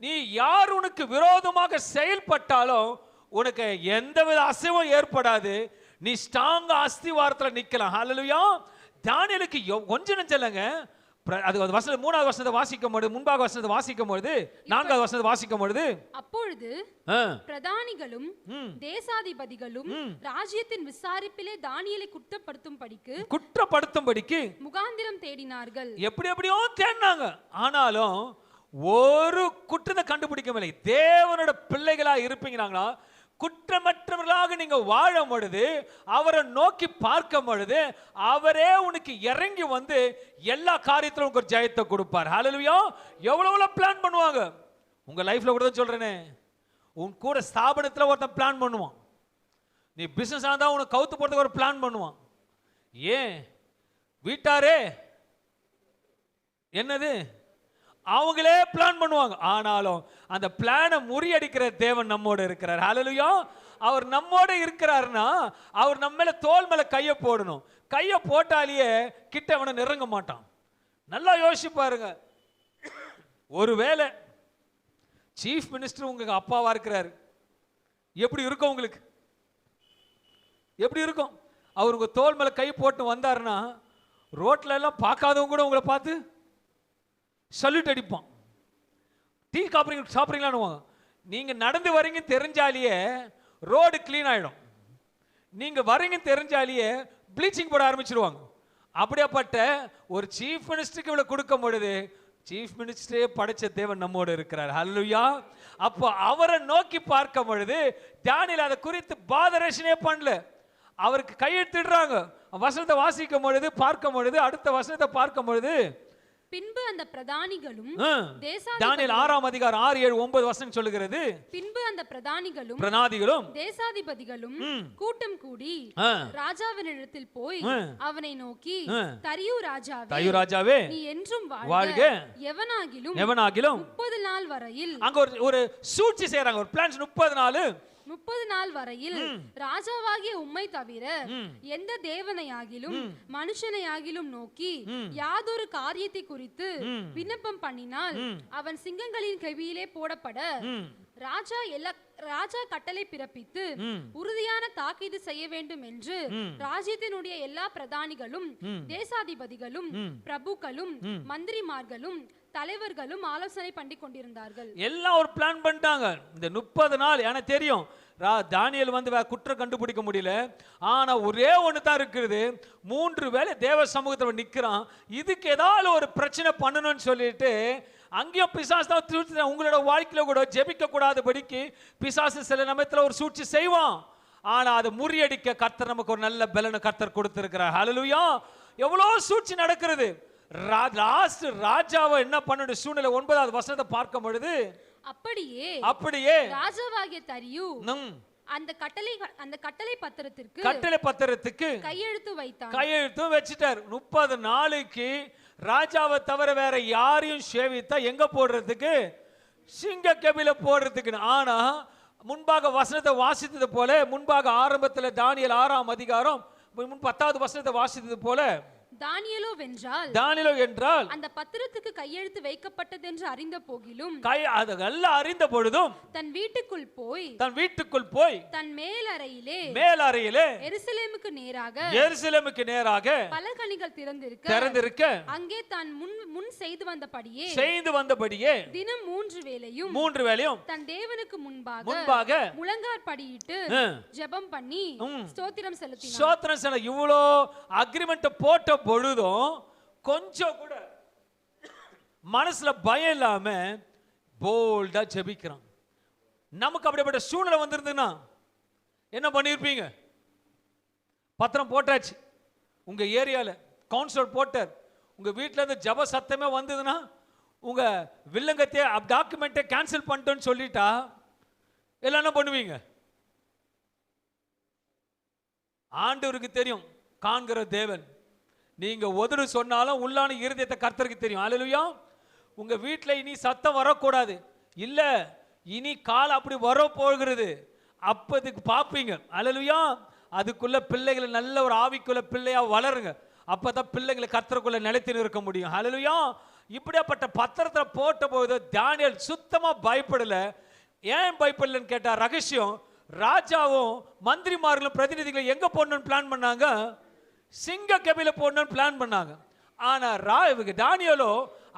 Speaker 2: நீ யார் உனக்கு விரோதமாக செயல்பட்டாலும் உனக்கு எந்தவித அசைவும் ஏற்படாது. நீ ஸ்ட்ராங்கா அஸ்திவாரத்துல நிக்கலாம். ஹல்லேலூயா. தானியேலுக்கு கொஞ்சம் நெஞ்சலங்க. அது வசனம் 3வது வசனத்தை வாசிக்கும் பொழுது, முன்பாக வசனத்தை வாசிக்கும் பொழுது, 4வது வசனத்தை வாசிக்கும் பொழுது,
Speaker 3: அப்பொழுது பிரதானிகளும் தேசாதிபதிகளும் ராஜ்யத்தின் விசாரிப்பிலே தானியேலை குற்றப்படுத்தும்படிக்கு முகாந்திரம் தேடினார்கள்.
Speaker 2: எப்படியோ தேடினாங்க. ஆனாலும் ஒரு குற்றத்தை கண்டுபிடிக்கவில்லை. தேவனோட பிள்ளைகளா இருப்பீங்களா? குற்றமற்றவர்களாக நீங்க வாழும் பொழுது, அவரை நோக்கி பார்க்கும் பொழுது, அவரே உனக்கு இறங்கி வந்து எல்லா காரியத்திலும் உங்களுக்கு ஒரு ஜெயத்தை கொடுப்பார். ஹல்லேலூயா. எவ்வளவு பிளான் பண்ணுவாங்க. உங்க லைஃப்ல கூட தான் சொல்றேனே, உன் கூட ஸ்தாபனத்தில் ஒருத்தன் பிளான் பண்ணுவான். நீ பிசினஸ் ஆனா உனக்கு கவுத்து போறதுக்கு ஒரு பிளான் பண்ணுவான். ஏன் வீட்டாரே என்னது அவங்களே பிளான் பண்ணுவாங்க. ஆனாலும் அந்த பிளானை முறியடிக்கிற தேவன் நம்மோட இருக்கிறார். ஹல்லேலூயா. அவர் நம்மோட இருக்கிறாருன்னா அவர் நம்ம மேல தோல் மேல கையை போடணும். கையை போட்டாலேயே கிட்ட அவனை நெருங்க மாட்டான். நல்லா யோசிச்சு பாருங்க. ஒருவேளை சீஃப் மினிஸ்டர் உங்களுக்கு அப்பாவா இருக்கிறாரு, எப்படி இருக்கும் உங்களுக்கு? எப்படி இருக்கும்? அவர் உங்க தோல் மேல கை போட்டு வந்தாருன்னா ரோட்ல எல்லாம் பார்க்காதவங்க கூட உங்களை பார்த்து சல்யூட் அடிப்பான். டீ சாப்பிட்றீங்களான்னு நீங்க நடந்து வரீங்க தெரிஞ்சாலேயே ரோடு கிளீன் ஆயிடும். நீங்க வரீங்க தெரிஞ்சாலேயே ப்ளீச்சிங் போட ஆரம்பிச்சிருவாங்க. அப்படியாப்பட்ட ஒரு சீஃப் மினிஸ்டருக்கு இவ்வளவு கொடுக்கும் பொழுது சீஃப் மினிஸ்டரே படைச்ச தேவன் நம்மோடு இருக்கிறார். ஹல்லேலூயா. அப்போ அவரை நோக்கி பார்க்கும் பொழுது தானியேல் அதை குறித்து பாதரேஷனே பண்ணல. அவருக்கு கையெழுத்திடுறாங்க. வசனத்தை வாசிக்கும் பொழுது பார்க்கும் பொழுது அடுத்த வசனத்தை பார்க்கும் பொழுது,
Speaker 3: பின்பு அந்த பிரதானிகளும்
Speaker 2: தானியேல் 6ஆம் அதிகாரம் 6, 7, 9 வசனம் சொல்லுகிறது.
Speaker 3: பின்பு அந்த பிரதானிகளும் தேசாதிபதிகளும் கூட்டம் கூடி ராஜாவினிடத்தில் போய் அவனை நோக்கி, தரியு ராஜாவே நீ என்றும் வாழ்க, எவனாகிலும் 30 நாள் வரையில்,
Speaker 2: அங்க ஒரு சூழ்ச்சி செய்றாங்க, ஒரு பிளான்ஸ்
Speaker 3: 30 நாள் வரையில் ராஜாவாகிய உம்மை தவிர எந்த தேவனையாகிலும் மனுஷனையாகிலும் நோக்கி யாதொரு காரியத்தை குறித்து விண்ணப்பம் பண்ணினால் அவன் சிங்கங்களின் கவியிலே போடப்பட ராஜா கட்டளை பிறப்பித்து உறுதியான தாக்கீது செய்ய வேண்டும் என்று ராஜ்யத்தினுடைய எல்லா பிரதானிகளும் தேசாதிபதிகளும் பிரபுக்களும் மந்திரிமார்களும் தலைவர்களும் ஆலோசனை பண்ணி கொண்டிருந்தார்கள்.
Speaker 2: எல்லாம் ஒரு பிளான் பண்ணிட்டாங்க. இந்த 30 நாள் எனக்கு தெரியும் தானியேல் வந்து குற்றம் கண்டுபிடிக்க முடியல. ஆனா ஒரே ஒன்று தான் இருக்குது. 3 வேளை தேவ சமூகத்தில் நிற்கிறான். இதுக்கு ஏதாவது ஒரு பிரச்சனை பண்ணணும்னு சொல்லிட்டு அங்கேயும் பிசாசு தான் உங்களோட வாழ்க்கையில கூட ஜெபிக்க கூடாதபடிக்கு பிசாசு சில நேரத்தில் ஒரு சூழ்ச்சி செய்வான். ஆனா அதை முறியடிக்க கர்த்தர் நமக்கு ஒரு நல்ல பலனை கர்த்தர் கொடுத்திருக்கிறார். ஹல்லேலூயா. எவ்வளவு சூழ்ச்சி நடக்கிறது.
Speaker 1: லாஸ்ட் ராஜாவை என்ன பண்ண சூழ்நிலை 9வது வசனத்தை பார்க்கும் பொழுது
Speaker 3: அப்படியே ராஜாவாகிய தரியு அந்த கட்டளை பத்திரத்திற்கு
Speaker 1: கையெழுத்து வச்சிட்டார். 30 நாளைக்கு ராஜாவை தவிர வேற யாரையும் சேவித்தா எங்க போடுறதுக்கு? சிங்க கபில போடுறதுக்கு. ஆனா முன்பாக வசனத்தை வாசித்தது போல, முன்பாக ஆரம்பத்தில் தானியேல் 6ஆம் அதிகாரம் 10வது வசனத்தை வாசித்தது போல,
Speaker 3: தானியேலோ என்றால் அந்த பத்திரத்துக்கு கையெழுத்து வைக்கப்பட்டது என்று அறிந்த போகிலும்
Speaker 1: அதெல்லாம் அறிந்த பொழுதும்
Speaker 3: தன் வீட்டுக்குள் போய் தன் மேலறையிலே எருசலேமுக்கு நேராக பலகணிகள் திறந்திருக்க அங்கே தான் முன் செய்து வந்தபடியே தினம் 3 வேளையும் தன் தேவனுக்கு முன்பாக முழங்காற்படியிட்டு ஜெபம் பண்ணி ஸ்தோத்திரம் செலுத்தினார்.
Speaker 1: இவ்வளோ அக்ரிமெண்ட் போட்ட பொழுதும் கொஞ்சம் கூட மனசுல பயம் இல்லாம போல்டா ஜெபிக்கிறான். நமக்கு அப்படிப்பட்ட சூழ்நிலை வந்திருந்ததுன்னா என்ன பண்ணிருப்பீங்க? பத்திரம் போட்டாச்சு, உங்க ஏரியால கவுன்சிலர் போட்டார், உங்க வீட்டுல இருந்து ஜப சத்தமே வந்ததுன்னா உங்க வில்லங்கத்தையே டாக்குமெண்ட்டை கேன்சல் பண்ணிட்டோன்னு சொல்லிட்டா எல்லாம் என்ன பண்ணுவீங்க? ஆண்டவருக்கு தெரியும், காண்கிற தேவன். நீங்க ஒதுரு சொன்னாலும் உள்ளான இருதயத்தை கர்த்தருக்கு தெரியும். அல்லேலூயா. உங்க வீட்டில் இனி சத்தம் வரக்கூடாது, இல்ல இனி கால் அப்படி வர போகிறது, அப்பதுக்கு பார்ப்பீங்க. அல்லேலூயா. அதுக்குள்ள பிள்ளைகளை நல்ல ஒரு ஆவிக்குள்ள பிள்ளையா வளருங்க. அப்பதான் பிள்ளைகளை கர்த்தருக்குள்ள நிலைத்து இருக்க முடியும். அல்லேலூயா. இப்படியாப்பட்ட பத்திரத்தை போட்ட போது தானியேல் சுத்தமா பயப்படல. ஏன் பயப்படலன்னு கேட்டா ரகசியம். ராஜாவும் மந்திரிமார்களும் பிரதிநிதிகளும் எங்க போடணும்னு பிளான் பண்ணாங்க? சிங்க கபில போடணும்னு பிளான் பண்ணாங்க. ஆனா தானியேலோ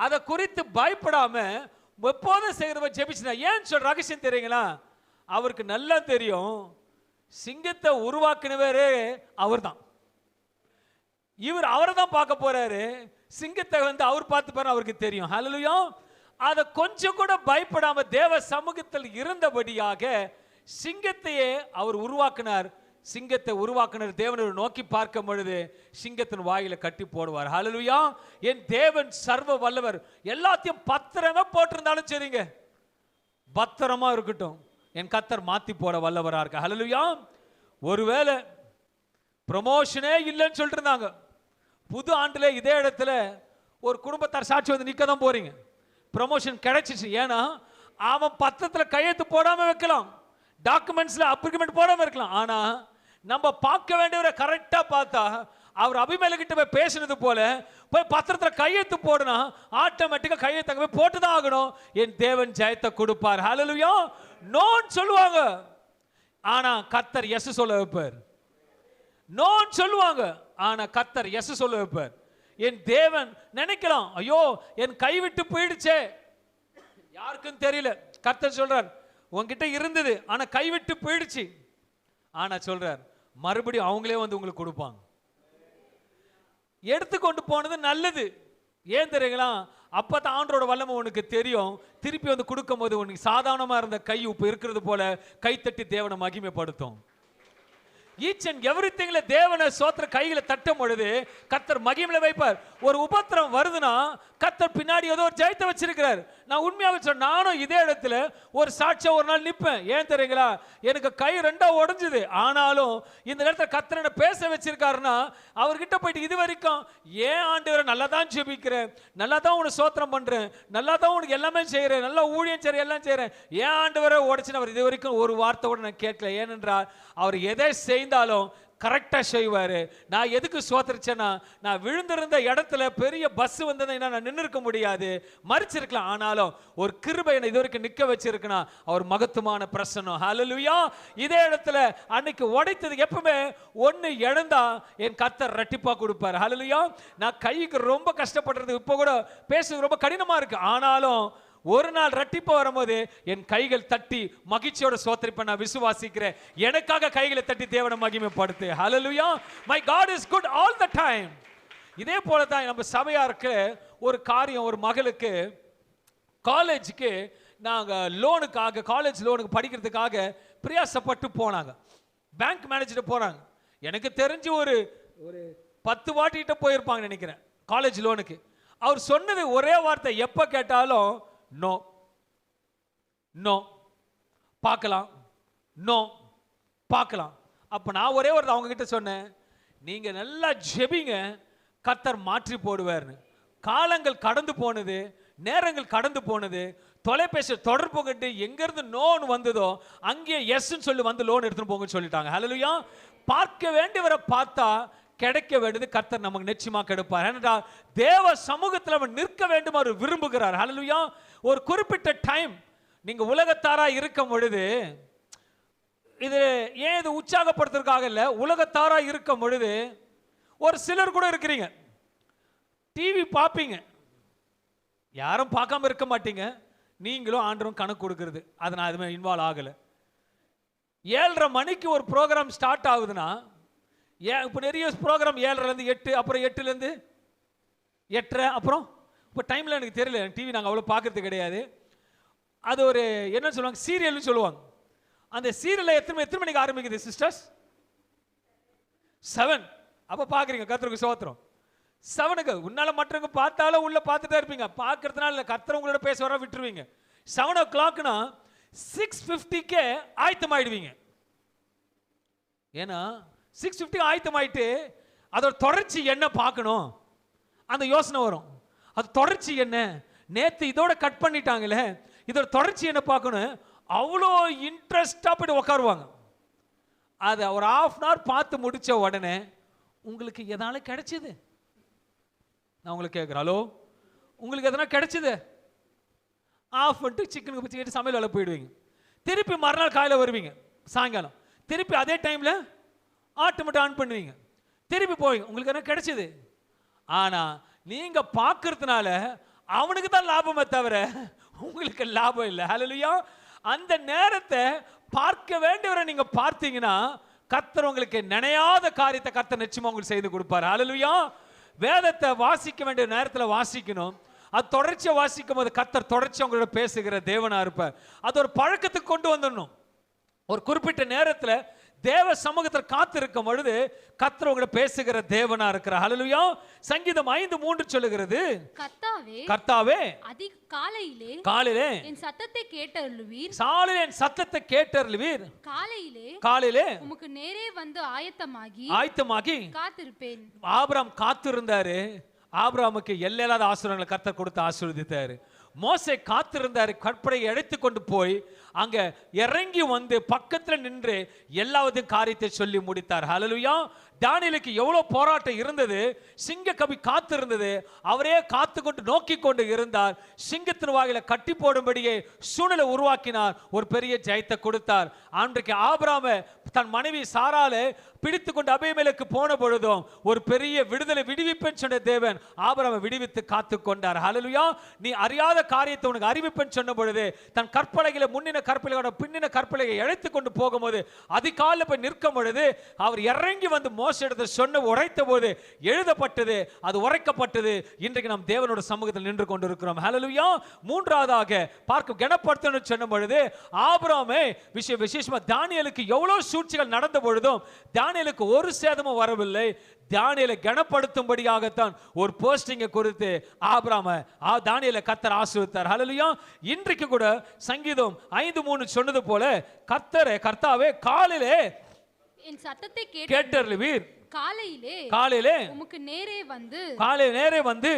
Speaker 1: அதை குறித்து பயப்படாம எப்போதும் செய்கிறவ ஜெபிச்சுனா. ஏன் சொல்ற ரகசியம் தெரியுங்களா? அவருக்கு நல்லா தெரியும், சிங்கத்தை உருவாக்குனவரே அவர் தான். அவரை தான் பார்க்க போறாரு. சிங்கத்தை அவர் பார்த்து பாரு, அவருக்கு தெரியும். ஹல்லேலூயா. அதை கொஞ்சம் கூட பயப்படாம தேவ சமூகத்தில் இருந்தபடியாக சிங்கத்தையே அவர் உருவாக்கினார். சிங்கத்தை உருவாக்கினர் தேவனை நோக்கி பார்க்கும் பொழுது சிங்கத்தின் வாயில கட்டி போடுவார். ஹல்லேலூயா. என் தேவன் சர்வ வல்லவர். எல்லாத்தையும் பத்திரமா போட்டிருந்தாலும் சரிங்க, பத்திரமா இருக்கட்டும், என் கர்த்தர் மாத்தி போட வல்லவரா இருக்க. ஹல்லேலூயா. ஒருவேளை ப்ரமோஷனே இல்லைன்னு சொல்லிட்டு இருந்தாங்க. புது ஆண்டுல இதே இடத்துல ஒரு குடும்பத்தார் சாட்சி வந்து நிக்க தான் போறீங்க. ப்ரமோஷன் கிடைச்சிச்சு. ஏன்னா அவன் பத்திரத்தில் கையெழுத்து போடாம வைக்கலாம், டாக்குமெண்ட்ஸ்ல அப்ளிகேஷன் போடாம இருக்கலாம். ஆனா நம்ம பார்க்க வேண்டியவரை கரெக்டா பார்த்தா அவர் அபிமேலகிட்ட போய் பேசினது போல போய் பத்திரத்துல கையெழுத்து போடுனா ஆட்டோமேட்டிக்கா கையெழுத்து போய் போட்டுதான் ஆகணும். என் தேவன் ஜெயத்தை கொடுப்பார். ஹல்லேலூயா. நோன் சொல்லுவாங்க, ஆனா கர்த்தர் எஸ் சொல்ல வைப்பார். நோன் சொல்லுவாங்க, ஆனா கர்த்தர் எஸ் சொல்ல வைப்பார். என் தேவன் நினைக்கலாம், ஐயோ என் கை விட்டு போயிடுச்சே, யாருக்கும் தெரியல. கர்த்தர் சொல்றார், உன்கிட்ட இருந்தது ஆனா கைவிட்டு போயிடுச்சு. ஆனா சொல்றார், மறுபடியும் அவங்களே வந்து உங்களுக்கு கொடுப்பாங்க. எடுத்துக்கொண்டு போனது நல்லது. ஏன் தெரியுங்களா? அப்பதான் ஆண்டரோட வல்லமை உனக்கு தெரியும். திருப்பி வந்து கொடுக்கும் போது உனக்கு சாதாரணமா இருந்த கை இப்ப இருக்கிறது போல கைத்தட்டி தேவனை மகிமைப்படுத்தும். ஈச் அண்ட் எவ்ரிதிங்ல தேவனை சோத்திர கைகளை தட்டும் பொழுது கர்த்தர் மகிமையில வைப்பார். ஒரு உபத்திரம் வருதுன்னா கர்த்தர் பின்னாடி ஏதோ ஒரு ஜெயத்தை வச்சிருக்கிறார். நான் உண்மையாக சொல்றேன், நானும் இதே இடத்துல ஒரு சாட்சியா ஒரு நாள் நிற்பேன். ஏன் தெரியுங்களா? எனக்கு கை 2 உடைஞ்சுது. ஆனாலும் இந்த இடத்துல கர்த்தர் என்ன பேச வச்சிருக்காருன்னா, அவர்கிட்ட போயிட்டு இது வரைக்கும் ஏன் ஆண்டவரை நல்லா தான் ஜெபிக்கிறேன், நல்லா தான் உனக்கு சோத்திரம் பண்றேன், நல்லா தான் உனக்கு எல்லாமே செய்யறேன், நல்லா ஊழியம் செய்யறேன், எல்லாம் செய்யறேன், ஏன் ஆண்டவரை உடைச்சுன்னு அவர் இது வரைக்கும் ஒரு வார்த்தை கூட நான் கேட்கல. ஏனென்றால் அவர் எதை செய்தாலும் கரெக்டா செய்வாரு. நான் எதுக்கு சோதரிச்சேன்னா, நான் விழுந்திருந்த இடத்துல பெரிய பஸ் வந்ததுன்னா நான் நின்று இருக்க முடியாது, மறிச்சிருக்கலாம். ஆனாலும் ஒரு கிருபை என்னை இது வரைக்கும் நிக்க வச்சிருக்கனா அவர் மகத்துவமான பிரசன்னம். ஹல்லேலூயா. இதே இடத்துல அன்னைக்கு உடைத்தது எப்பவுமே ஒன்னு இழந்தா என் கர்த்தர் ரெட்டிப்பா கொடுப்பார். ஹல்லேலூயா. நான் கைக்கு ரொம்ப கஷ்டப்படுறது, இப்போ கூட பேசுறது ரொம்ப கடினமா இருக்கு. ஆனாலும் ஒரு நாள் ரெட்டிப்பா வரும்போது என் கைகள் தட்டி மகிழ்ச்சியோட சோத்திரிப்ப நான் விசுவாசிக்கிறேன். எனக்காக கைகளை தட்டி தேவனை மகிமைப்படுத்து. ஹல்லேலூயா. My God is good all the time. இதே போல தான் நம்ம சபையாருக்கு ஒரு காரியம், ஒரு மகளுக்கு காலேஜுக்கு நாங்கள் லோனுக்காக, காலேஜ் லோனுக்கு படிக்கிறதுக்காக பிரயாசப்பட்டு போனாங்க. பேங்க் மேனேஜர் போகிறாங்க. எனக்கு தெரிஞ்சு ஒரு 10 வாட்டிகிட்ட போயிருப்பாங்க நினைக்கிறேன் காலேஜ் லோனுக்கு. அவர் சொன்னது ஒரே வார்த்தை, எப்ப கேட்டாலும் நோ நோ, பார்க்கலாம், நோ பார்க்கலாம். அப்ப நான் ஒரே ஒரு அவங்க கிட்ட சொன்னேன், நீங்க நல்லா ஜெபிங்க, கர்த்தர் மாற்றி போடுவார்னு. காலங்கள் கடந்து போனது, நேரங்கள் கடந்து போனது, தொலைபேசி தொடர்பு கண்டு எங்கிருந்து நோன் வந்ததோ அங்கே எஸ் சொல்லி வந்து லோன் எடுத்துட்டு போங்கன்னு சொல்லிட்டாங்க. ஹல்லேலூயா. பார்க்க வேண்டியவரை பார்த்தா கிடைக்க வேண்டியது கர்த்தர் நமக்கு நிச்சயமா கிடைப்பார். ஏனென்றால் தேவ சமூகத்தில் அவன் நிற்க வேண்டும் அவர் விரும்புகிறார். ஹல்லேலூயா. ஒரு குறிப்பிட்ட டைம் நீங்க உலகத்தாரா இருக்கும் பொழுது, இது ஏன் இது உற்சாகப்படுத்துறதுக்காக இல்லை, உலகத்தாரா இருக்கும் பொழுது ஒரு சிலர் கூட இருக்கிறீங்க, டிவி பார்ப்பீங்க, யாரும் பார்க்காம இருக்க மாட்டீங்க, நீங்களும் ஆண்டரும் கணக்கு கொடுக்கிறது. அதை நான் எதுவுமே இன்வால்வ் ஆகலை. 7:30 மணிக்கு ஒரு ப்ரோக்ராம் ஸ்டார்ட் ஆகுதுன்னா, இப்போ நிறைய ப்ரோக்ராம் 7:30 8, அப்புறம் 8 8:30, அப்புறம் இப்போ டைமில் எனக்கு தெரியல, டிவி நாங்கள் அவ்வளோ பார்க்கறது கிடையாது. அது ஒரு என்ன சொல்லுவாங்க, சீரியல்னு சொல்லுவாங்க. அந்த சீரியலை எத்தனை மணிக்கு ஆரம்பிக்குது சிஸ்டர்ஸ்? 7. அப்போ பார்க்குறீங்க, கர்த்தருக்கு ஸ்தோத்திரம். 7க்கு உன்னால மற்றவங்க பார்த்தாலும் உள்ள பார்த்துட்டே இருப்பீங்க, பார்க்கறதுனால இல்லை, கர்த்தர் உங்களோட பேச வர விட்டுருவீங்க. 7 o'clock 6:50 ஆயத்தமாயிடுவீங்க. ஏன்னா 6:50 ஆயத்தமாயிட்டு அதோட தொடர்ச்சி என்ன பார்க்கணும் அந்த யோசனை வரும். அது தொடர்ச்சி என்ன, நேற்று இதோட கட் பண்ணிட்டாங்களே, இதோட தொடர்ச்சி என்ன பார்க்கணும், அவ்வளோ இன்ட்ரெஸ்டாக போய்ட்டு உட்காருவாங்க. அதை ஒரு 1/2 hour பார்த்து முடித்த உடனே உங்களுக்கு எதால கிடைச்சிது? நான் உங்களுக்கு கேட்குறேன், ஹலோ, உங்களுக்கு எதனா கிடைச்சிது? ஆஃப் பண்ணிட்டு சிக்கனுக்கு பற்றி கேட்டு சமையல் வேலை போயிடுவீங்க. திருப்பி மறுநாள் காலையில் வருவீங்க, சாயங்காலம் திருப்பி அதே டைமில் ஆட்டோமேட்டிக் ஆன் பண்ணுவீங்க, திருப்பி போவீங்க, உங்களுக்கு என்ன கிடைச்சிது? ஆனால் நீங்கள் பார்க்கறதுனால அவனுக்கு தான் லாபமே தவிர உங்களுக்கு லாபம் இல்லை. ஹல்லேலூயா. அந்த நேரத்தை பார்க்க வேண்டியவரை நீங்க பார்த்தீங்கன்னா கர்த்தர் உங்களுக்கு நினையாத காரியத்தை கர்த்தர் நிச்சயமா உங்களுக்கு செய்து கொடுப்பார். ஹல்லேலூயா. வேதத்தை வாசிக்க வேண்டிய நேரத்தில் வாசிக்கணும். அது தொடர்ச்சியாக வாசிக்கும் போது கர்த்தர் தொடர்ச்சியாக உங்களோட பேசுகிற தேவனா இருப்பார். அது ஒரு பழக்கத்துக்கு கொண்டு வந்துடணும். ஒரு குறிப்பிட்ட நேரத்தில் தேவ சமூகத்தில் காத்திருக்கும் பொழுது கர்த்தர் உங்களை பேசுகிற தேவனா இருக்கிறார். ஹல்லேலூயா. சங்கீதம் 5:3 சொல்லுகிறது, கர்த்தாவே காலையிலே
Speaker 3: என் சத்தத்தை கேட்டருளுவீர்,
Speaker 1: சாலிலே என் சத்தத்தை கேட்டருளுவீர், காலையிலே
Speaker 3: உமக்கு நேரே வந்து
Speaker 1: ஆயத்தமாகி
Speaker 3: காத்திருப்பேன்.
Speaker 1: ஆபிரகாம் காத்திருந்தாரு. ஆபிரகாமுக்கு எல்லையில்லாத ஆசீர்வாதங்களை கர்த்தர் கொடுத்து ஆசீர்வதித்தாரு. மோசே காத்திருந்தாரு, கற்பனையை அழைத்து கொண்டு போய் அங்க இறங்கி வந்து பக்கத்துல நின்று எல்லாவற்றையும் காரியத்தை சொல்லி முடித்தார். ஹல்லேலூயா. தானியேலுக்கு எவ்வளவு போராட்டம் இருந்தது, சிங்க கவி காத்து இருந்தது, அவரே காத்து கொண்டு நோக்கி கொண்டு இருந்தார். சிங்கத்தின் வாயில கட்டி போடும்படியே சூழ்நிலை உருவாக்கினார், ஒரு பெரிய ஜெயத்தை கொடுத்தார். அன்றைக்கு ஆபிரகாமை தன் மனைவி சாராளை பிடித்து கொண்டு அபிமெலேக்கு போன பொழுதும் ஒரு பெரிய விடுதலை விடுவிப்பேன் சொன்ன தேவன் ஆபிரகாமை விடுவித்து காத்து கொண்டார். ஹல்லேலூயா. நீ அறியாத காரியத்தை உனக்கு அறிவிப்பேன் சொன்ன பொழுது தன் கற்பலைகளை முன்னின கற்பலையோட பின்னின கற்பலையை அழைத்து கொண்டு போகும்போது அதிகாலையில் போய் நிற்கும் பொழுது அவர் இறங்கி வந்து மோசே இடத்தை சொன்ன உரைத்த போது எழுதப்பட்டது, அது உரைக்கப்பட்டது. இன்றைக்கு நாம் தேவனோட சமூகத்தில் நின்று கொண்டிருக்கிறோம். ஹல்லேலூயா. மூன்றாவதாக பார்க்க கனப்படுத்தணும் சொன்ன பொழுது ஆபிரகாமே விசேஷமா தானியேலுக்கு எவ்வளவு சூழ்ச்சிகள் நடந்த பொழுதும் தானியேலுக்கு ஒரு சேதமும் வரவில்லை. தானியேலை கனப்படுத்தும்படியாகத்தான் ஒரு போஸ்டிங்கை கொடுத்து ஆபிரகாமை தானியேலை கர்த்தர் ஆசீர்வதித்தார். ஹல்லேலூயா. இன்றைக்கு கூட சங்கீதம் 5:3 சொன்னது போல கர்த்தாவே காலையிலே
Speaker 3: என் சத்தத்தை
Speaker 1: கேட்டருளுவீர்,
Speaker 3: காலையிலே உமக்கு நேரே வந்து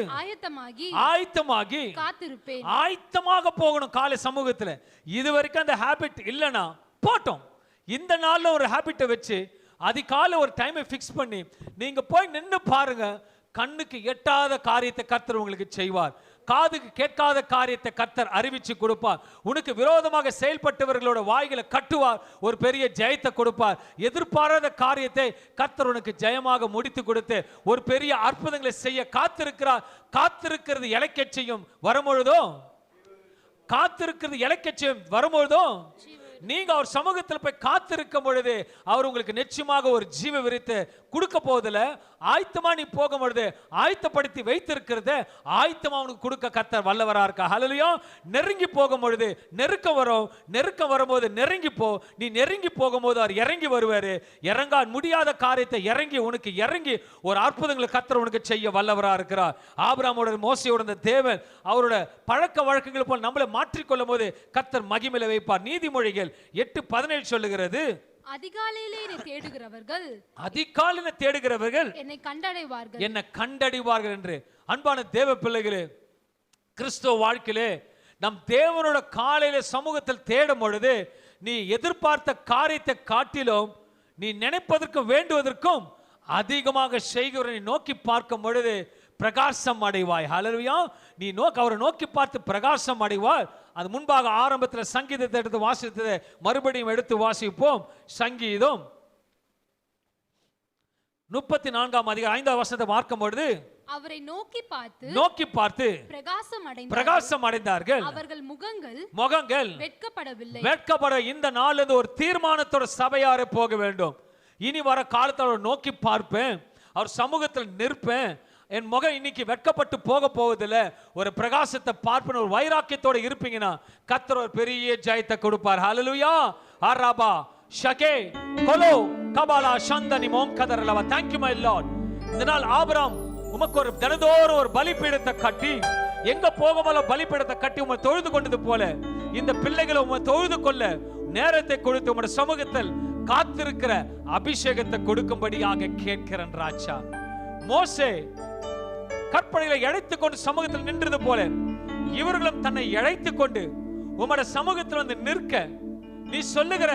Speaker 1: ஆயத்தமாகி
Speaker 3: காத்திருப்பேன்.
Speaker 1: ஆயத்தமாக போகணும் காலை சமூகத்தில். இதுவரைக்கும் அந்த ஹாபிட் இல்லைன்னா போட்டோம். இந்த நாள்ல ஒரு ஹாபிட்டை வச்சு அதிகாலை ஒரு டைமை ஃபிக்ஸ் பண்ணி நீங்க போய் நின்று பாருங்க. கண்ணுக்கு எட்டாத காரியத்தை கர்த்தர் உங்களுக்கு செய்வார். காதுக்கு கேட்காத காரியத்தை கர்த்தர் அறிவிச்சு கொடுப்பார். உனக்கு விரோதமாக செயல்பட்டவர்களோட வாய்களை கட்டுவார், ஒரு பெரிய ஜெயத்தை கொடுப்பார். எதிர்பாராத காரியத்தை கர்த்தர் உனக்கு ஜெயமாக முடித்து கொடுத்து ஒரு பெரிய அற்புதங்களை செய்ய காத்திருக்கிறார். காத்திருக்கிறது இளைக்கச் செய்யும் வரும்பொழுதோ, காத்திருக்கிறது இளைக்கச் செய்யும் வரும்பொழுதோ நீங்க அவர் சமூகத்தில் போய் காத்திருக்கும் பொழுது அவர் உங்களுக்கு நிச்சயமாக ஒரு ஜீவ விருத்தை கொடுக்க போதில்லை, ஆயத்தமா நீ போகும்பொழுது ஆயத்தப்படுத்தி வைத்திருக்கிறத ஆயத்தமா அவனுக்கு கொடுக்க கர்த்தர் வல்லவரா இருக்கா. ஹல்லேலூயா. நெருங்கி போகும்பொழுது நெருக்கம் வரும், நெருக்கம் வரும்போது நெருங்கி போ. நீ நெருங்கி போகும்போது அவர் இறங்கி வருவாரு. இறங்க முடியாத காரியத்தை இறங்கி உனக்கு இறங்கி ஒரு அற்புதங்களை கர்த்தர் உனக்கு செய்ய வல்லவரா இருக்கிறார். ஆபிரகாமோட மோசேயோட இந்த தேவன் அவரோட பழக்க வழக்கங்கள் போல் நம்மளை மாற்றிக்கொள்ளும் போது கர்த்தர் மகிமையில வைப்பார். நீதிமொழிகள் 8:17 சொல்லுகிறது,
Speaker 3: அதிகாலையிலே என்னை தேடுகிறவர்கள்,
Speaker 1: அதிகாலையில தேடுகிறவர்கள்
Speaker 3: என்னை கண்டடைவார்கள்,
Speaker 1: என்னை கண்டடைவார்கள் என்று. அன்பான தேவ பிள்ளைகளே, கிறிஸ்துவ வாழ்க்கையிலே நம் தேவனோட காலையில சமூகத்தில் தேடும் பொழுது நீ எதிர்பார்த்த காரியத்தை காட்டிலும் நீ நினைப்பதற்கும் வேண்டுவதற்கும் அதிகமாக செய்கிறவரை நோக்கி பார்க்கும் பொழுது பிரகாசம் அடைவாய். ஹல்லேலூயா. நீ அவரை நோக்கி பார்த்து பிரகாசம் அடைவாய். அது முன்பாக ஆரம்பத்தில் சங்கீதத்தை எடுத்து வாசித்ததை மறுபடியும் எடுத்து வாசிப்போம். சங்கீதம் 34 அதிகாரம் 5வது வசனத்தை பார்க்கும் பொழுது,
Speaker 3: அவரை நோக்கி பார்த்து
Speaker 1: பிரகாசம் அடைந்தார்கள்,
Speaker 3: அவர்கள்
Speaker 1: முகங்கள் வெட்கப்பட. இந்த நாள் ஒரு தீர்மானத்தோட சபையாரே போக வேண்டும். இனி வர காலத்தில் அவர் நோக்கி பார்ப்பேன், அவர் சமூகத்தில் நிற்பேன், என் முகம் இன்னைக்கு வெட்கப்பட்டு போக போவதில்ல, ஒரு பிரகாசத்தை பார்ப்பேன், ஒரு வைராக்கியத்தோட இருப்பீங்கன்னா கர்த்தர் ஒரு பெரிய ஜெயத்தை கொடுப்பார். ஹல்லேலூயா. ஆராபா ஷகே கொலோ கபாலா சந்தனி மோம் கதரலவா. Thank you my Lord. இந்த நாள் ஆபிரகாம் உமக்கு ஒரு தினதோறும் ஒரு பலிபீடத்தை கட்டி, எங்க போகமோ பலிபீடத்தை கட்டி உம்மை தொழுது கொண்டது போல இந்த பிள்ளைகளை உம்மை தொழுது கொள்ள நேரத்தை கொடுத்து உம்முடைய சமூகத்தில் காத்திருக்கிற அபிஷேகத்தை கொடுக்கும்படியாக கேட்கிறேன் ராஜா. மோசே கற்பனைகளை இழைத்துக் கொண்டு சமூகத்தில் நின்றது போல இவர்களும் தன்னை இழைத்துக் கொண்டு உம்முடைய சமூகத்தில் வந்து நிற்க, நீ சொல்லுகிற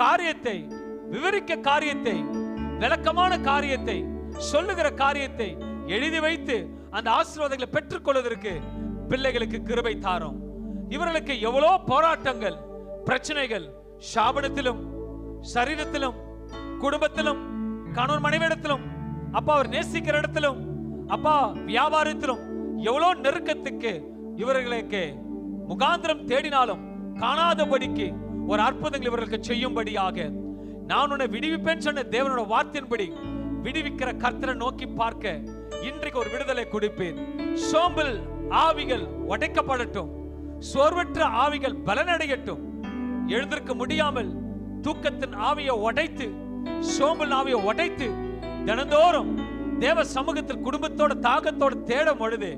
Speaker 1: காரியத்தை, விவரிக்க காரியத்தை, விளக்கமான காரியத்தை, சொல்லுகிற காரியத்தை எழுதி வைத்து அந்த ஆசீர்வாதங்களை பெற்றுக் கொள்வதற்கு பிள்ளைகளுக்கு கிருபை தாரும். இவர்களுக்கு எவ்வளவு போராட்டங்கள், பிரச்சனைகள், சாபனத்திலும் சரீரத்திலும் குடும்பத்திலும் கணவன் மனைவியிடத்திலும் அப்பா அவர் நேசிக்கிற இடத்திலும் அப்பா வியாபாரத்திலும் எவ்வளவு நெருக்கத்துக்கு இவர்களுக்கு முகாந்திரம் தேடினாலும் காணாதபடிக்கு ஒரு அற்புதங்கள் இவர்களுக்கு செய்யும்படியாக நான் உன்னை விடுவிப்பேன் சொன்ன தேவனோட வார்த்தையின்படி விடுவிக்கிற கர்த்தரை நோக்கி பார்க்க இன்றைக்கு ஒரு விடுதலை கொடுப்பேன். சோம்பல் ஆவிகள் உடைக்கப்படட்டும், சோர்வற்ற ஆவிகள் பலனடையட்டும். எழுந்திருக்க முடியாமல் தூக்கத்தின் ஆவியை உடைத்து, சோம்பல் ஆவியை உடைத்து தினந்தோறும் தேவ சமூகத்தில் குடும்பத்தோட தாகத்தோட தேடும் பொழுது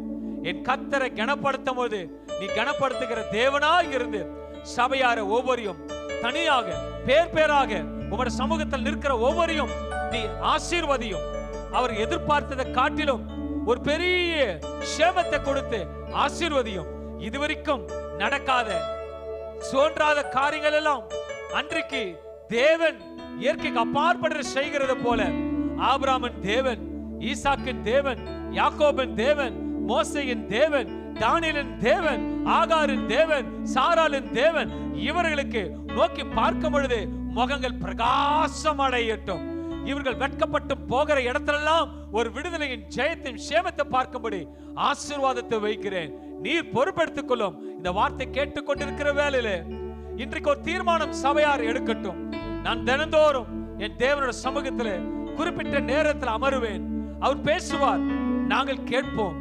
Speaker 1: என் கர்த்தரை கனப்படுத்தும் போது நீ கனப்படுத்துகிற தேவனாய் இருந்து சபையார ஒவ்வொருவரையும் தனியாக பேர் பேராக உங்களுடைய சமூகத்தில் நிற்கிற ஒவ்வொருவரையும் நீ ஆசீர்வதியும். அவர் எதிர்பார்த்ததை காட்டிலும் ஒரு பெரிய சேமத்தை கொடுத்து ஆசீர்வதியும். இதுவரைக்கும் நடக்காத சோன்றாத காரியங்கள் எல்லாம் அன்றைக்கு தேவன் இயற்கைக்கு அப்பாற்பட்டு செய்கிறது போல ஆபிரகாமின் தேவன், ஈசாக்கின் தேவன், யாக்கோபின் தேவன், மோசேயின் தேவன், தானியேலின் தேவன், ஆகாரின் தேவன், சாராளின் தேவன் இவர்களுக்கு நோக்கி பார்க்கும் பொழுது முகங்கள் பிரகாசம் அடையட்டும். இவர்கள் வெட்கப்பட்டு போகிற இடத்திலெல்லாம் ஒரு விடுதலையின் ஜெயத்தின் சேமத்தை பார்க்கும்படி ஆசீர்வாதத்தை வைக்கிறேன். நீர் பொறுப்பெடுத்துக் கொள்ளும். இந்த வார்த்தை கேட்டுக்கொண்டிருக்கிற வேளையில இன்றைக்கு ஒரு தீர்மானம் சபையார் எடுக்கட்டும். நான் தினந்தோறும் என் தேவனோட சமூகத்தில் குறிப்பிட்ட நேரத்தில் அமருவேன். அவர் பேசுவார், நாங்கள் கேட்போம்.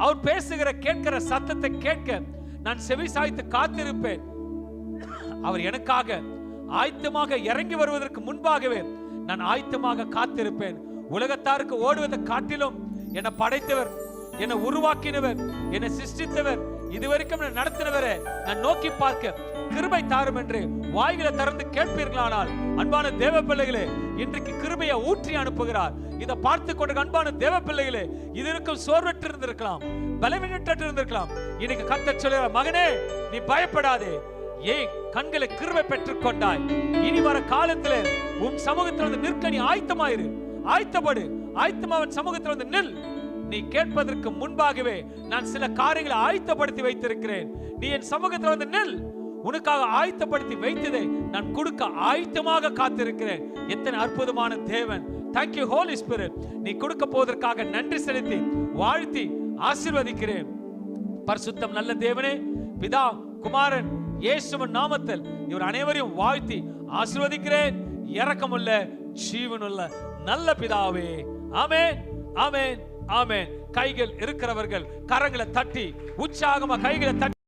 Speaker 1: அவர் பேசுகிற கேட்கிற சத்தத்தை கேட்க நான் செவி சாய்த்து காத்திருப்பேன். அவர் எனக்காக ஆயத்தமாக இறங்கி வருவதற்கு முன்பாகவே நான் ஆயத்தமாக காத்திருப்பேன். உலகத்தாருக்கு ஓடுவதை காட்டிலும் என்னை படைத்தவர், என்னை உருவாக்கினவர், என்னை சிருஷ்டித்தவர், இதுவரைக்கும் நடத்தினவரை நான் நோக்கி பார்க்க கிருபை தாரும் என்று வாய்களை திறந்து கேட்பீர்களானால் அன்பான தேவ பிள்ளைகளே, இன்றைக்கு கிருபையை ஊற்றி அனுப்புகிறார். இதை பார்த்து கொண்டு அன்பான தேவ பிள்ளைகளே, இது இருக்கும் சோர்வற்று இருந்திருக்கலாம், பலவீனற்று இருந்திருக்கலாம். இன்னைக்கு கர்த்தர் சொல்கிறார், மகனே நீ பயப்படாதே, ஏன் கண்களை கிருபை பெற்றுக் கொண்டாய். இனி வர காலத்தில் உன் சமூகத்தில் வந்து நிற்க நீ ஆயத்தமாயிரு, ஆயத்தப்படு, ஆயத்தமாவன் சமூகத்தில் வந்து நில். நீ கேட்பதற்கு முன்பாகவே நான் சில காரியங்களை ஆயத்தப்படுத்தி வைத்திருக்கிறேன். நீ என் சமூகத்தில் வந்து நில். உனக்காக ஆயத்தப்படுத்தி வைத்ததை நான் கொடுக்க ஆயத்தமாக காத்திருக்கிறேன். எத்தனை அற்புதமான தேவன். Thank you Holy Spirit. நீ கொடுக்க போவதற்காக நன்றி செலுத்தி வாழ்த்தி ஆசீர்வதிக்கிறேன். பரிசுத்தம் நல்ல தேவனே, பிதா குமாரன் இயேசுவின் நாமத்தில் இவர் அனைவரையும் வாழ்த்தி ஆசீர்வதிக்கிறேன். இரக்கமுள்ள ஜீவனுள்ள நல்ல பிதாவே, ஆமென். ஆமென் ஆமென். கைகள் இருக்கிறவர்கள் கரங்களை தட்டி உற்சாகமா கைகளை தட்டி